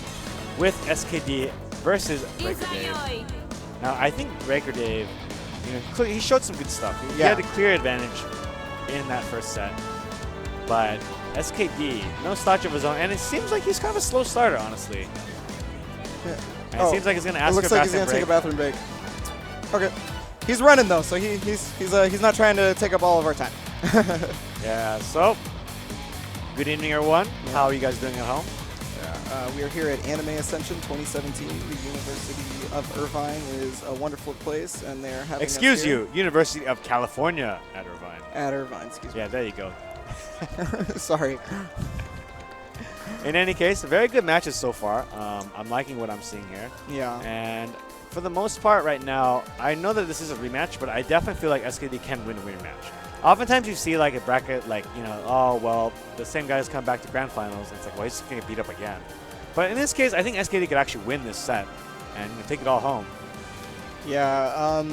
with SKD versus Breaker Dave. Now, I think Breaker Dave, he showed some good stuff. He had a clear advantage in that first set. But SKD, no slouch of his own, and it seems like he's kind of a slow starter, honestly. Yeah. And it seems like he's going to ask it looks like he's going to take a bathroom break. Okay. He's running, though, so he's not trying to take up all of our time. Yeah, so, good evening, everyone. How are you guys doing at home? We are here at Anime Ascension 2017. The University of Irvine is a wonderful place, and they're having Excuse you, University of California at Irvine. At Irvine, excuse me. Yeah, there you go. Sorry. In any case, very good matches so far. I'm liking what I'm seeing here. Yeah. And for the most part right now, I know that this is a rematch, but I definitely feel like SKD can win a rematch. Oftentimes you see like a bracket like, oh, well, the same guys come back to grand finals. And it's like, well, he's just going to get beat up again. But in this case, I think SKD could actually win this set and take it all home. Yeah,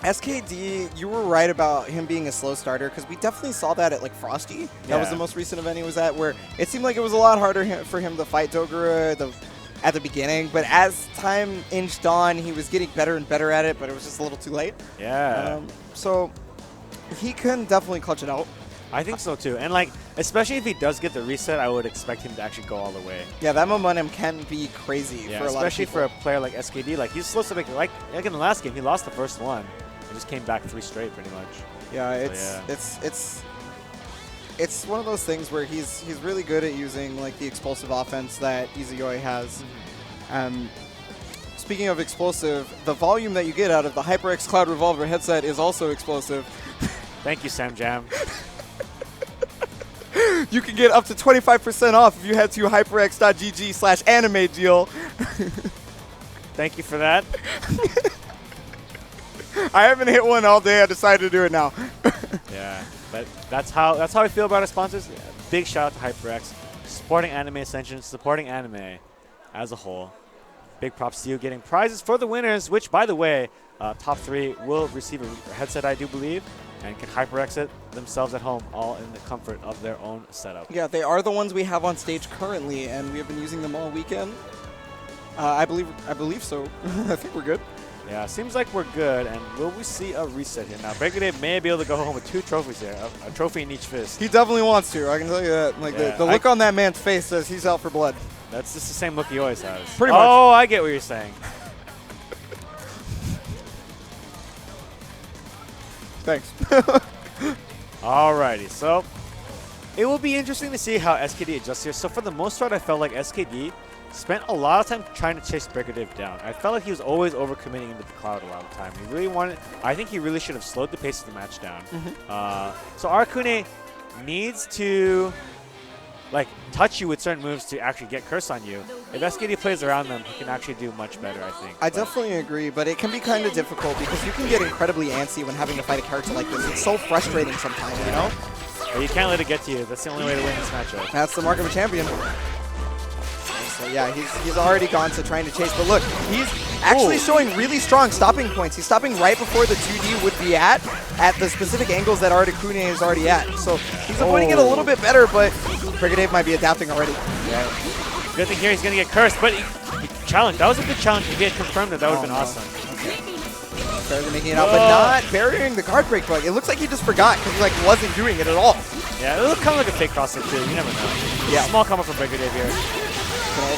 SKD, you were right about him being a slow starter because we definitely saw that at like Frosty. That was the most recent event he was at, where it seemed like it was a lot harder for him to fight Dogura at the beginning. But as time inched on, he was getting better and better at it, but it was just a little too late. Yeah. So he can definitely clutch it out. I think so too. And like Especially if he does get the reset, I would expect him to actually go all the way. Yeah, that momentum can be crazy Yeah, for a lot of especially people. for a player like SKD. Like he's supposed to make like in the last game, he lost the first one. He just came back 3 straight pretty much. Yeah, So, it's one of those things where he's really good at using like the explosive offense that Izuyoi has. Speaking of explosive, the volume that you get out of the HyperX Cloud Revolver headset is also explosive. Thank you, Sam Jam. You can get up to 25% off if you head to hyperx.gg/anime deal. Thank you for that. I haven't hit one all day. I decided to do it now. Yeah, but that's how I feel about our sponsors. Yeah, big shout out to HyperX, supporting Anime Ascension, supporting anime as a whole. Big props to you, getting prizes for the winners, which, by the way, top 3 will receive a headset, I do believe, and can HyperX it themselves at home, all in the comfort of their own setup. Yeah, they are the ones we have on stage currently, and we have been using them all weekend. I believe so. I think we're good. Yeah, seems like we're good, and will we see a reset here? Now, Brigadier may be able to go home with 2 trophies here, a trophy in each fist. He definitely wants to, I can tell you that. Like Yeah, the look on that man's face says he's out for blood. That's just the same look he always has. Pretty much. Oh, I get what you're saying. Thanks. Alrighty, so it will be interesting to see how SKD adjusts here. So for the most part, I felt like SKD spent a lot of time trying to chase Brigadier down. I felt like he was always overcommitting into the cloud a lot of the time. He really wanted, I think he really should have slowed the pace of the match down. So Arcune needs to like touch you with certain moves to actually get curse on you. If SKD plays around them, he can actually do much better, I think. I definitely agree, but it can be kind of difficult because you can get incredibly antsy when having to fight a character like this. It's so frustrating sometimes, you know? But you can't let it get to you. That's the only way to win this matchup. That's the mark of a champion. So yeah, he's already gone to trying to chase, but look, he's actually showing really strong stopping points. He's stopping right before the 2D would be at the specific angles that Arcune is already at. So he's avoiding it a little bit better, but Brigadier might be adapting already. Yeah. Good thing here he's going to get cursed, but he challenged. That was a good challenge. If he had confirmed it, that would have been awesome. Barely making it out, but not burying the guard break bug. It looks like he just forgot because he like wasn't doing it at all. Yeah, it looked kind of like a fake cross too. You never know. Yeah. Small combo from Brigadier here.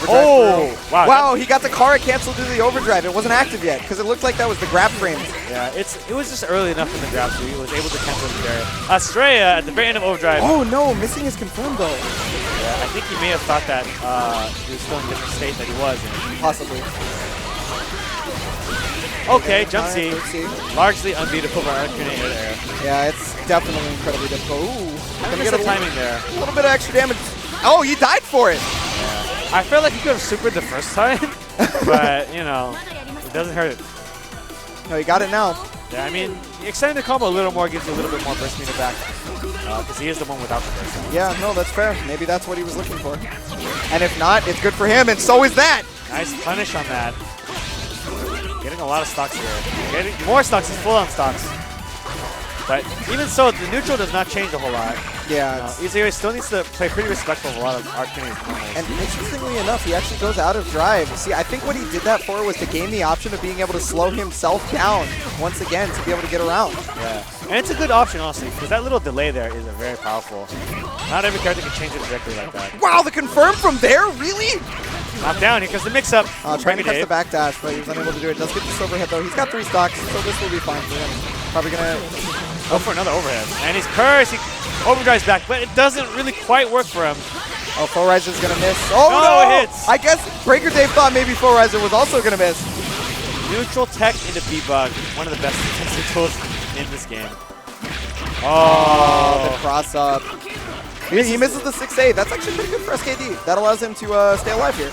Oh! Wow. Wow, he got the Kara cancel due to the overdrive. It wasn't active yet because it looked like that was the grab frame. Yeah, it was just early enough in the grab, so he was able to cancel the barrier. Estrella at the very end of overdrive. Oh no, missing is confirmed though. Yeah, I think he may have thought that he was still in a different state that he was in. Possibly. Okay, jump C. Largely unbeatable by Arcune air. Yeah, it's definitely incredibly difficult. Ooh, Gonna get the timing there. A little bit of extra damage. Oh, he died for it. I felt like he could have supered the first time, but, you know, it doesn't hurt it. No, he got it now. Yeah, I mean, extending the combo a little more gives you a little bit more burst meter back, because he is the one without the burst. Yeah, no, that's fair. Maybe that's what he was looking for. And if not, it's good for him, and so is that. Nice punish on that. Getting a lot of stocks here. Getting more stocks, he's full on stocks. But even so, the neutral does not change a whole lot. Yeah. Izuyoi still needs to play pretty respectful of a lot of Arcune's normals. And interestingly enough, he actually goes out of drive. See, I think what he did that for was to gain the option of being able to slow himself down once again to be able to get around. Yeah. And it's a good option, honestly, because that little delay there is very powerful. Not every character can change it directly like that. Wow, the confirm from there? Really? Knocked down, here comes the mix-up. Trying to catch the backdash, but he was unable to do it. Does get this overhead, though. He's got 3 stocks, so this will be fine for him. Probably going to go for another overhead. And he's cursed. He overdrives back, but it doesn't really quite work for him. Oh, Full Riser is going to miss. Oh, no! It hits. I guess Breaker Dave thought maybe Full Riser was also going to miss. Neutral tech into B-Bug. One of the best defensive tools in this game. Oh, the cross-up. He misses the 6A. That's actually pretty good for SKD. That allows him to stay alive here.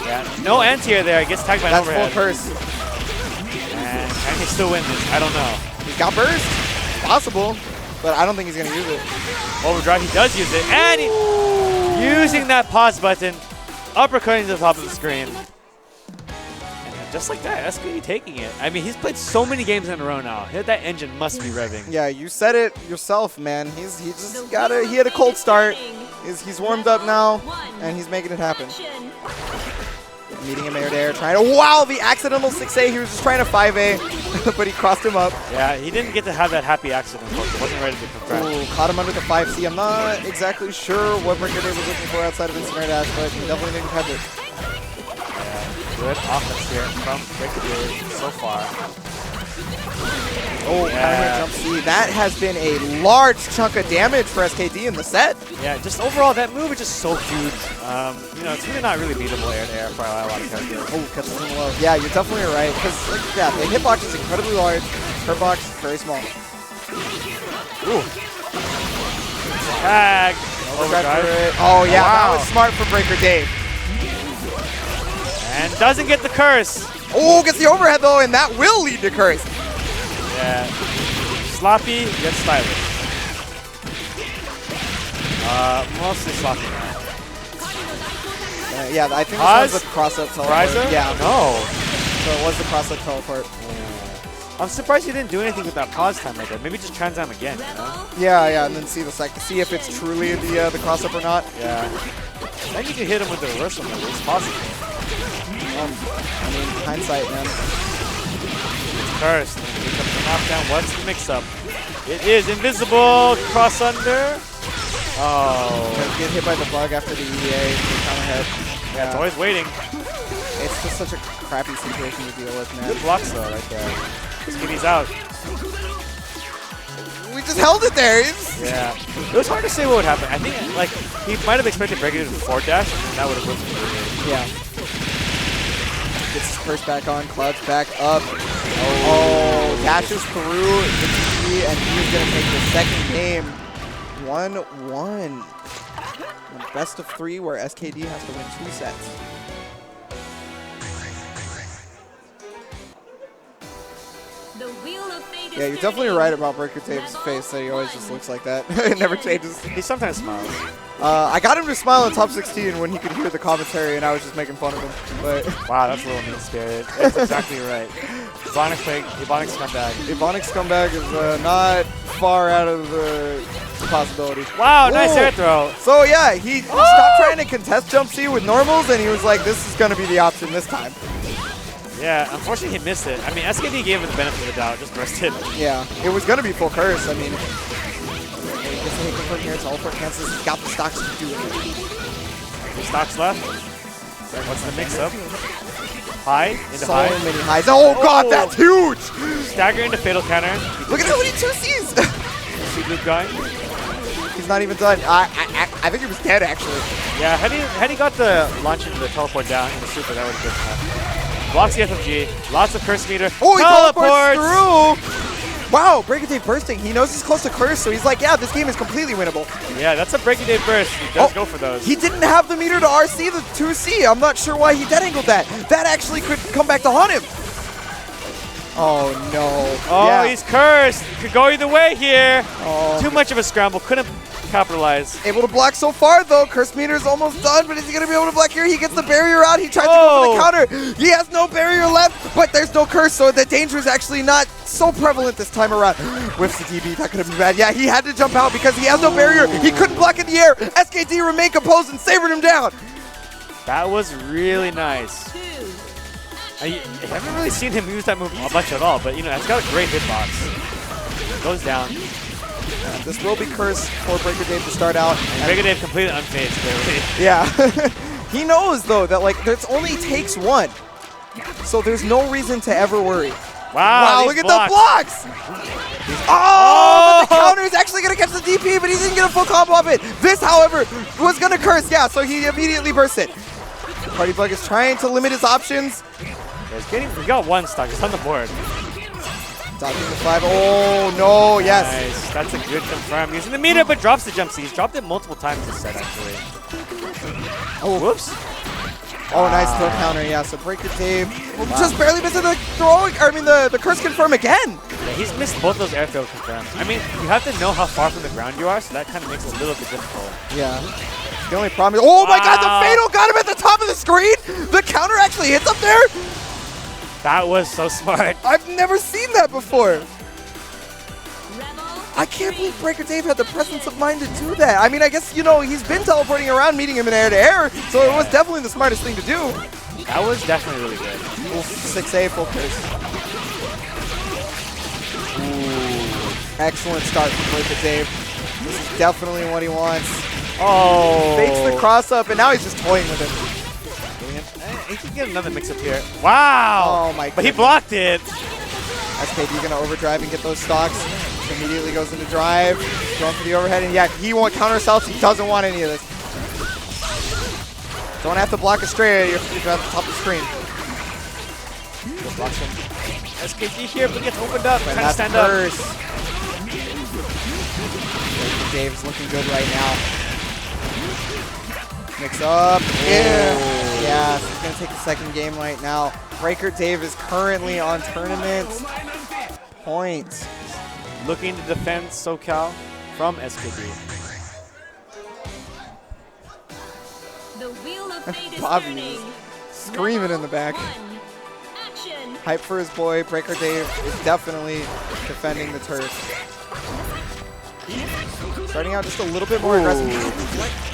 Yeah, no anti-air there. He gets tagged by an overhead. That's full curse. And can he still win this? I don't know. He's got burst. Possible. But I don't think he's going to use it. Overdrive, he does use it. And using that pause button, uppercutting to the top of the screen. And just like that, SKD taking it. I mean, he's played so many games in a row now. That engine must be revving. Yeah, you said it yourself, man. He had a cold start. He's warmed up now, and he's making it happen. Meeting him air to air, trying to, wow, the accidental 6A. He was just trying to 5A, but he crossed him up. Yeah, he didn't get to have that happy accident. He wasn't ready to confront. Ooh, caught him under the 5C. I'm not exactly sure what Breaker Dave was looking for outside of instant air dash, but he definitely didn't catch it. Yeah, good offense here from Breaker Dave so far. Oh, counter jump C. That has been a large chunk of damage for SKD in the set. Yeah, just overall, that move is just so huge. You know, it's really not really beatable air to air for a lot of characters. Oh, catches him low. Yeah, you're definitely right. Because, like, yeah, the hitbox is incredibly large. Hurt box, very small. Ooh. Tag. Overdrive. Oh, yeah, wow. that was smart from Breaker Dave. And doesn't get the curse. Oh, gets the overhead, though, and that will lead to curse. Yeah. Sloppy, yet stylish. Mostly sloppy now. Yeah, I think Pause? this was the cross-up teleport. Riser? Yeah. No. So it was the cross-up teleport. I'm surprised he didn't do anything with that pause time like that. Maybe just transam again, you know? Yeah, and then see see if it's truly the cross-up or not. Yeah. Then you can hit him with the reversal move. It's possible. I mean, hindsight, man. First, here comes the knockdown. What's the mix-up? It is invisible. Cross under. Oh. Get hit by the bug after the EDA. Counter head. Yeah, it's always waiting. It's just such a crappy situation to deal with, man. Good blocks though, right there. Skibby's out. We just held it there. Yeah. It was hard to say what would happen. I think like he might have expected Breaker to forward dash, and that would have worked for him. Yeah. Gets his curse back on, Cloud's back up. Oh, dashes through the TP, and he's going to take the second game. 1-1. Best of 3 where SKD has to win 2 sets. The wheel of fate is Yeah, you're definitely right about Breaker Dave's face, that he always just looks like that. It never changes. He sometimes smiles. I got him to smile in top 16 when he could hear the commentary, and I was just making fun of him. But wow, that's a little mean-spirited. That's exactly right. Ebonic scumbag. Ebonic scumbag is not far out of the possibility. Wow, nice air throw. So yeah, he stopped trying to contest jump C with normals, and he was like, this is going to be the option this time. Yeah, unfortunately he missed it. I mean, SKD gave him the benefit of the doubt, just burst it. Yeah, it was going to be full curse. I mean, he gets the hit confirm here, teleport cancels. He's got the stocks to do it. 2 stocks left. What's the mix-up? High into So high. many highs. Oh god, that's huge! Stagger into fatal counter. Look at how many 2Cs! See Luke going. He's not even done. I think he was dead, actually. Yeah, had he got the launch into the teleport down in the super, that would have been enough. Blocks the FFG. Lots of curse meter. Oh, he teleports through! Wow, Breaker Dave bursting. He knows he's close to curse, so he's like, yeah, this game is completely winnable. Yeah, that's a Breaker Dave burst. He does go for those. He didn't have the meter to RC the 2C. I'm not sure why he dead angled that. That actually could come back to haunt him. Oh, no. Oh, yeah. he's cursed. Could go either way here. Oh. Too much of a scramble. Couldn't capitalize. Able to block so far, though. Curse meter is almost done, but is he going to be able to block here? He gets the barrier out. He tries to go for the counter. He has no barrier left, but there's no curse, so the danger is actually not so prevalent this time around. Whiffs the TB. That could have been bad. Yeah, he had to jump out because he has no barrier. He couldn't block in the air. SKD remained composed and savored him down. That was really nice. I haven't really seen him use that move much at all, but you know, it's got a great hitbox. Goes down. Yeah, this will be cursed for Breaker Dave to start out. Breaker Dave completely unfazed, clearly. Yeah. He knows, though, that like it only takes one. So there's no reason to ever worry. Wow, look at the blocks! Oh, but the counter is actually going to catch the DP, but he didn't get a full combo of it. This, however, was going to curse. Yeah, so he immediately burst it. Party Bug is trying to limit his options. He got 1 stock. It's on the board. Dodging the 5. Oh, no, yes. Nice. That's a good confirm. Using the meter, but drops the jump C. He's dropped it multiple times this set, actually. Oh, whoops. Oh, nice throw counter. Yeah, so Breaker Dave just barely missing the throw. I mean, the curse confirm again. Yeah, he's missed both those air throw confirms. I mean, you have to know how far from the ground you are, so that kind of makes it a little bit difficult. Yeah. The only problem is, oh my god, the fatal got him at the top of the screen. The counter actually hits up there. That was so smart. I've never seen that before. I can't believe Breaker Dave had the presence of mind to do that. I mean, I guess, you know, he's been teleporting around, meeting him in air to air, so it was definitely the smartest thing to do. That was definitely really good. Oof, 6A full curse. Ooh. Excellent start from Breaker Dave. This is definitely what he wants. Oh! Fakes the cross up, and now he's just toying with it. He can get another mix up here. Wow! Oh my god. But he blocked it. SKD gonna overdrive and get those stocks. Immediately goes into drive, going for the overhead, and yeah, he won't counter assaults. He doesn't want any of this. Don't have to block a stray. You're at the top of the screen. Just blocks him. SKD here, but gets opened up. And Trying to that's stand up. first. Dave's looking good right now. Mix up. Yeah. Yeah, so he's going to take the second game right now. Breaker Dave is currently on tournament points. Looking to defend SoCal from SKD. The wheel of fate is Bobby turning. screaming in the back. One. Action. Hype for his boy. Breaker Dave is definitely defending the turf. Starting out just a little bit more aggressive.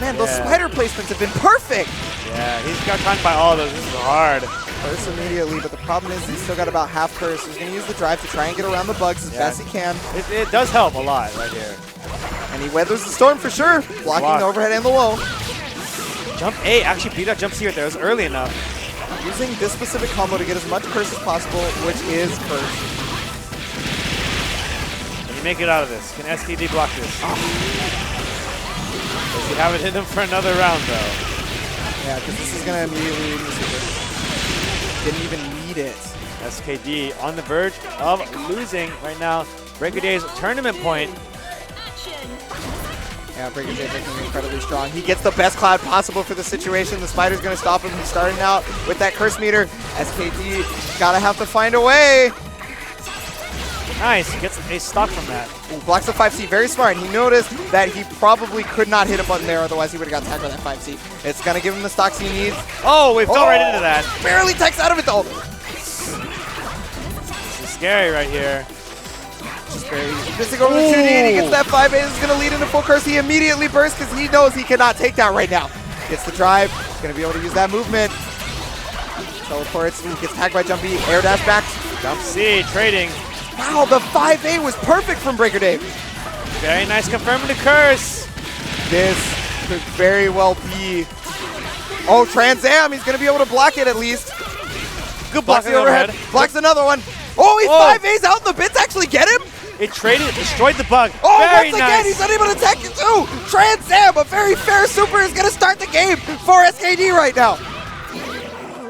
Man, those spider placements have been perfect. Yeah, he's got caught by all of those. This is hard. Burst immediately, but the problem is he's still got about half burst. He's going to use the drive to try and get around the bugs as best he can. It does help a lot right here. And he weathers the storm for sure, blocking the overhead and the low. Jump A actually beat out jump C right there. It was early enough. Using this specific combo to get as much curse as possible, which is curse. Can he make it out of this? Can SKD block this? Does he have it in him for another round though? Yeah, because this is going to immediately lose the super. Didn't even need it. SKD on the verge of losing right now. Breaker Dave's tournament point. Action. Yeah, Breaker Dave looking incredibly strong. He gets the best cloud possible for the situation. The spider's going to stop him. He's starting out with that curse meter. SKD got to have to find a way. Nice, gets a stock from that. Ooh, blocks the 5C, very smart. He noticed that he probably could not hit a button there, otherwise he would have got tagged by that 5C. It's going to give him the stocks he needs. Oh, we fell right into that. Barely techs out of it though. This is scary right here. Just barely missing over the 2D, and he gets that 5A. This is going to lead into full curse. He immediately bursts because he knows he cannot take that right now. Gets the drive, going to be able to use that movement. Teleports, ooh, gets tagged by Jump B, air dash back. Jump C, trading. Wow, the 5A was perfect from Breaker Dave. Very nice confirming the curse. This could very well be. Oh, Trans Am, he's going to be able to block it at least. Good Blocks block the overhead, blocks another one. Oh, he's 5A's out, the bits actually get him. It traded, destroyed the bug. Oh, very once again, nice. he's unable to attack it too. Trans Am, a very fair super, is going to start the game for SKD right now.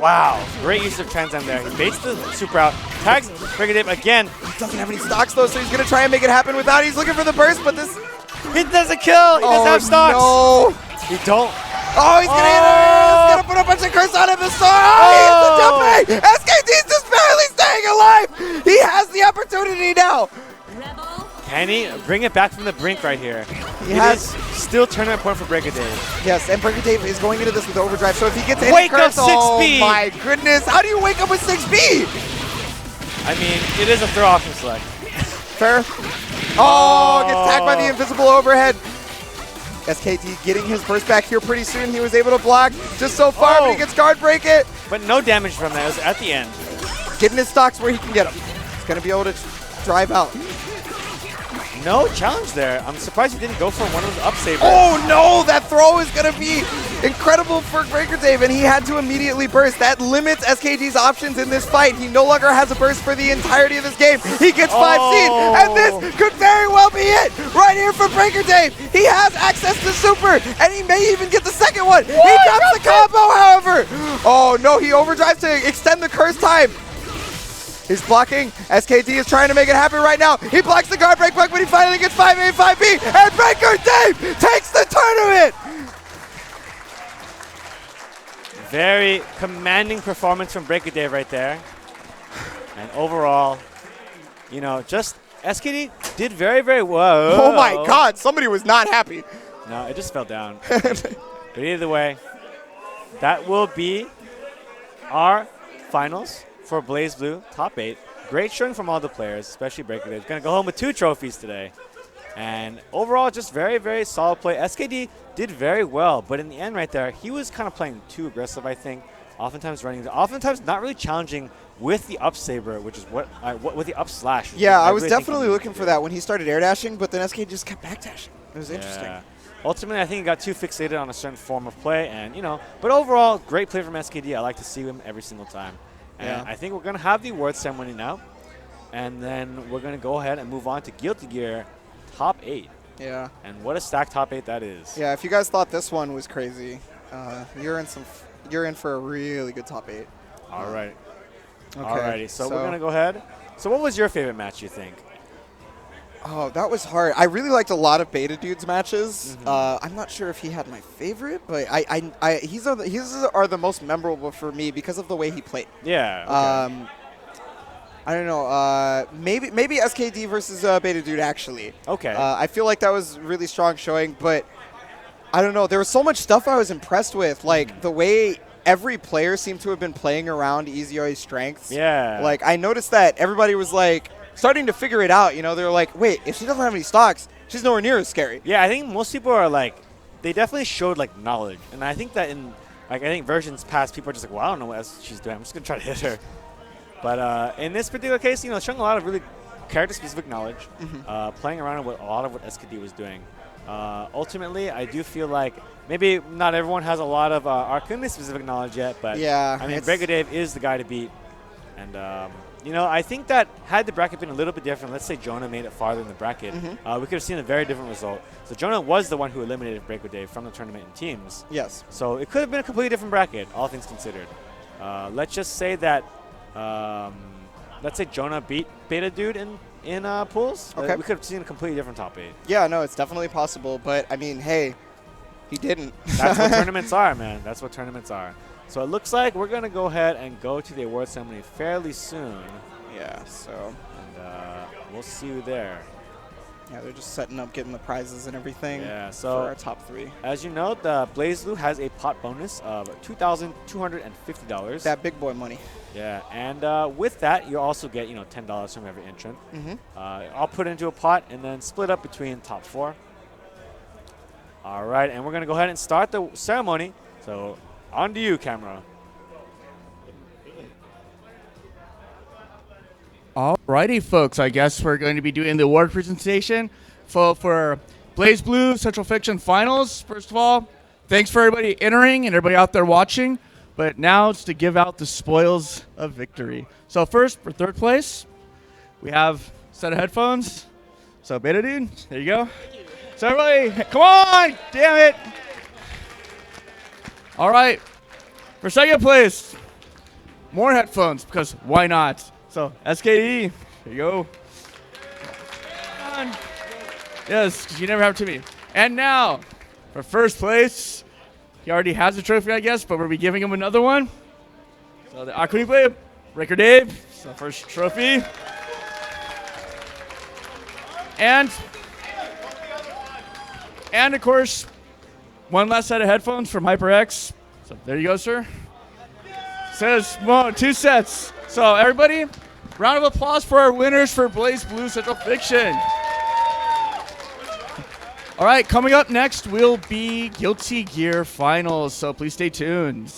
Wow, great use of Trans Am there. He baits the super out, tags Breaker Dave again. He doesn't have any stocks though, so he's going to try and make it happen without. He's looking for the burst, but this... He doesn't kill. He doesn't have stocks. No. He don't. Oh, he's going to hit her. He's going to put a bunch of curse on him. The star. Oh, he hits the jump A. SKD's just barely staying alive. He has the opportunity now. Rebel. Can he bring it back from the brink right here? He has... Still tournament point for Breaker Dave. Yes, and Breaker Dave is going into this with overdrive, so if he gets any Wake curse, up 6B! Oh my goodness, how do you wake up with 6B? I mean, it is a throw option select. Fair. Oh, gets tagged by the invisible overhead. SKD getting his burst back here pretty soon. He was able to block just so far, but he gets guard break it. But no damage from that. It was at the end. Getting his stocks where he can get them. He's going to be able to drive out. No challenge there. I'm surprised he didn't go for one of those up sabers. Oh no, that throw is going to be incredible for Breaker Dave, and he had to immediately burst. That limits SKD's options in this fight. He no longer has a burst for the entirety of this game. He gets 5 seed, and this could very well be it right here for Breaker Dave. He has access to super, and he may even get the second one. He drops the combo, however. Oh no, he overdrives to extend the curse time. He's blocking. SKD is trying to make it happen right now. He blocks the guard break, but he finally gets 5A, 5B, and Breaker Dave takes the tournament! Very commanding performance from Breaker Dave right there. And overall, you know, just SKD did very, very well. Oh my god, somebody was not happy. No, it just fell down. But either way, that will be our finals for BlazBlue Top 8. Great showing from all the players, especially Breaker Dave. Going to go home with 2 trophies today. And overall, just very, very solid play. SKD did very well, but in the end right there, he was kind of playing too aggressive, I think. Oftentimes not really challenging with the up saber, which is what with the up slash. Yeah, I was really think definitely he looking needs for to do. that when he started air dashing, but then SK just kept back dashing. It was interesting. Yeah. Ultimately, I think he got too fixated on a certain form of play, and but overall, great play from SKD. I like to see him every single time. And Yeah. I think we're gonna have the award ceremony now, and then we're gonna go ahead and move on to Guilty Gear Top 8. Yeah. And what a stacked Top 8 that is. Yeah, if you guys thought this one was crazy, you're in for a really good top 8. All right. Okay. Alrighty. So we're gonna go ahead. So what was your favorite match, you think? Oh, that was hard. I really liked a lot of Beta Dudes matches. I'm not sure if he had my favorite, but his are the most memorable for me because of the way he played. Yeah. Okay. I don't know. Maybe SKD versus Beta Dude actually. Okay. I feel like that was really strong showing, but I don't know. There was so much stuff I was impressed with, like the way every player seemed to have been playing around Easy's strengths. Yeah. Like I noticed that everybody was like starting to figure it out. They were like, wait, if she doesn't have any stocks, she's nowhere near as scary. Yeah, I think most people are like, they definitely showed like knowledge, and I think that in like I think versions past, people are just like, well, I don't know what else she's doing. I'm just gonna try to hit her. But in this particular case, showing a lot of really character-specific knowledge, playing around with a lot of what SKD was doing. Ultimately, I do feel like maybe not everyone has a lot of Arcane-specific knowledge yet, but yeah, I mean, Bregadave is the guy to beat. And, I think that had the bracket been a little bit different, let's say Jonah made it farther in the bracket, we could have seen a very different result. So Jonah was the one who eliminated Bregadave from the tournament in teams. Yes. So it could have been a completely different bracket, all things considered. Let's just say that, let's say Jonah beat Beta Dude in pools. Okay. We could have seen a completely different top 8. Yeah, no, it's definitely possible, but I mean, hey, he didn't. That's what tournaments are, man. That's what tournaments are. So it looks like we're going to go ahead and go to the award ceremony fairly soon. Yeah, so. And we'll see you there. Yeah, they're just setting up, getting the prizes and everything so for our top 3. As you know, the BlazBlue has a pot bonus of $2,250. That big boy money. Yeah, and with that, you also get, $10 from every entrant. I'll put it into a pot and then split up between top 4. All right, and we're going to go ahead and start the ceremony. So on to you, camera. Alrighty, folks. I guess we're going to be doing the award presentation for BlazBlue Central Fiction Finals. First of all, thanks for everybody entering and everybody out there watching. But now it's to give out the spoils of victory. So first, for third place, we have a set of headphones. So Beta Dude, there you go. So everybody, come on! Damn it! All right. For second place, more headphones, because why not? So SKD, there you go. Come on. Yes, because you never have too many. And now, for first place, he already has a trophy, I guess, but we'll be giving him another one. So the Aquanique Breaker Dave, so first trophy. And of course, one last set of headphones from HyperX. So there you go, sir. Says, well, 2 sets. So everybody, round of applause for our winners for BlazBlue Central Fiction. All right, coming up next will be Guilty Gear Finals, so please stay tuned.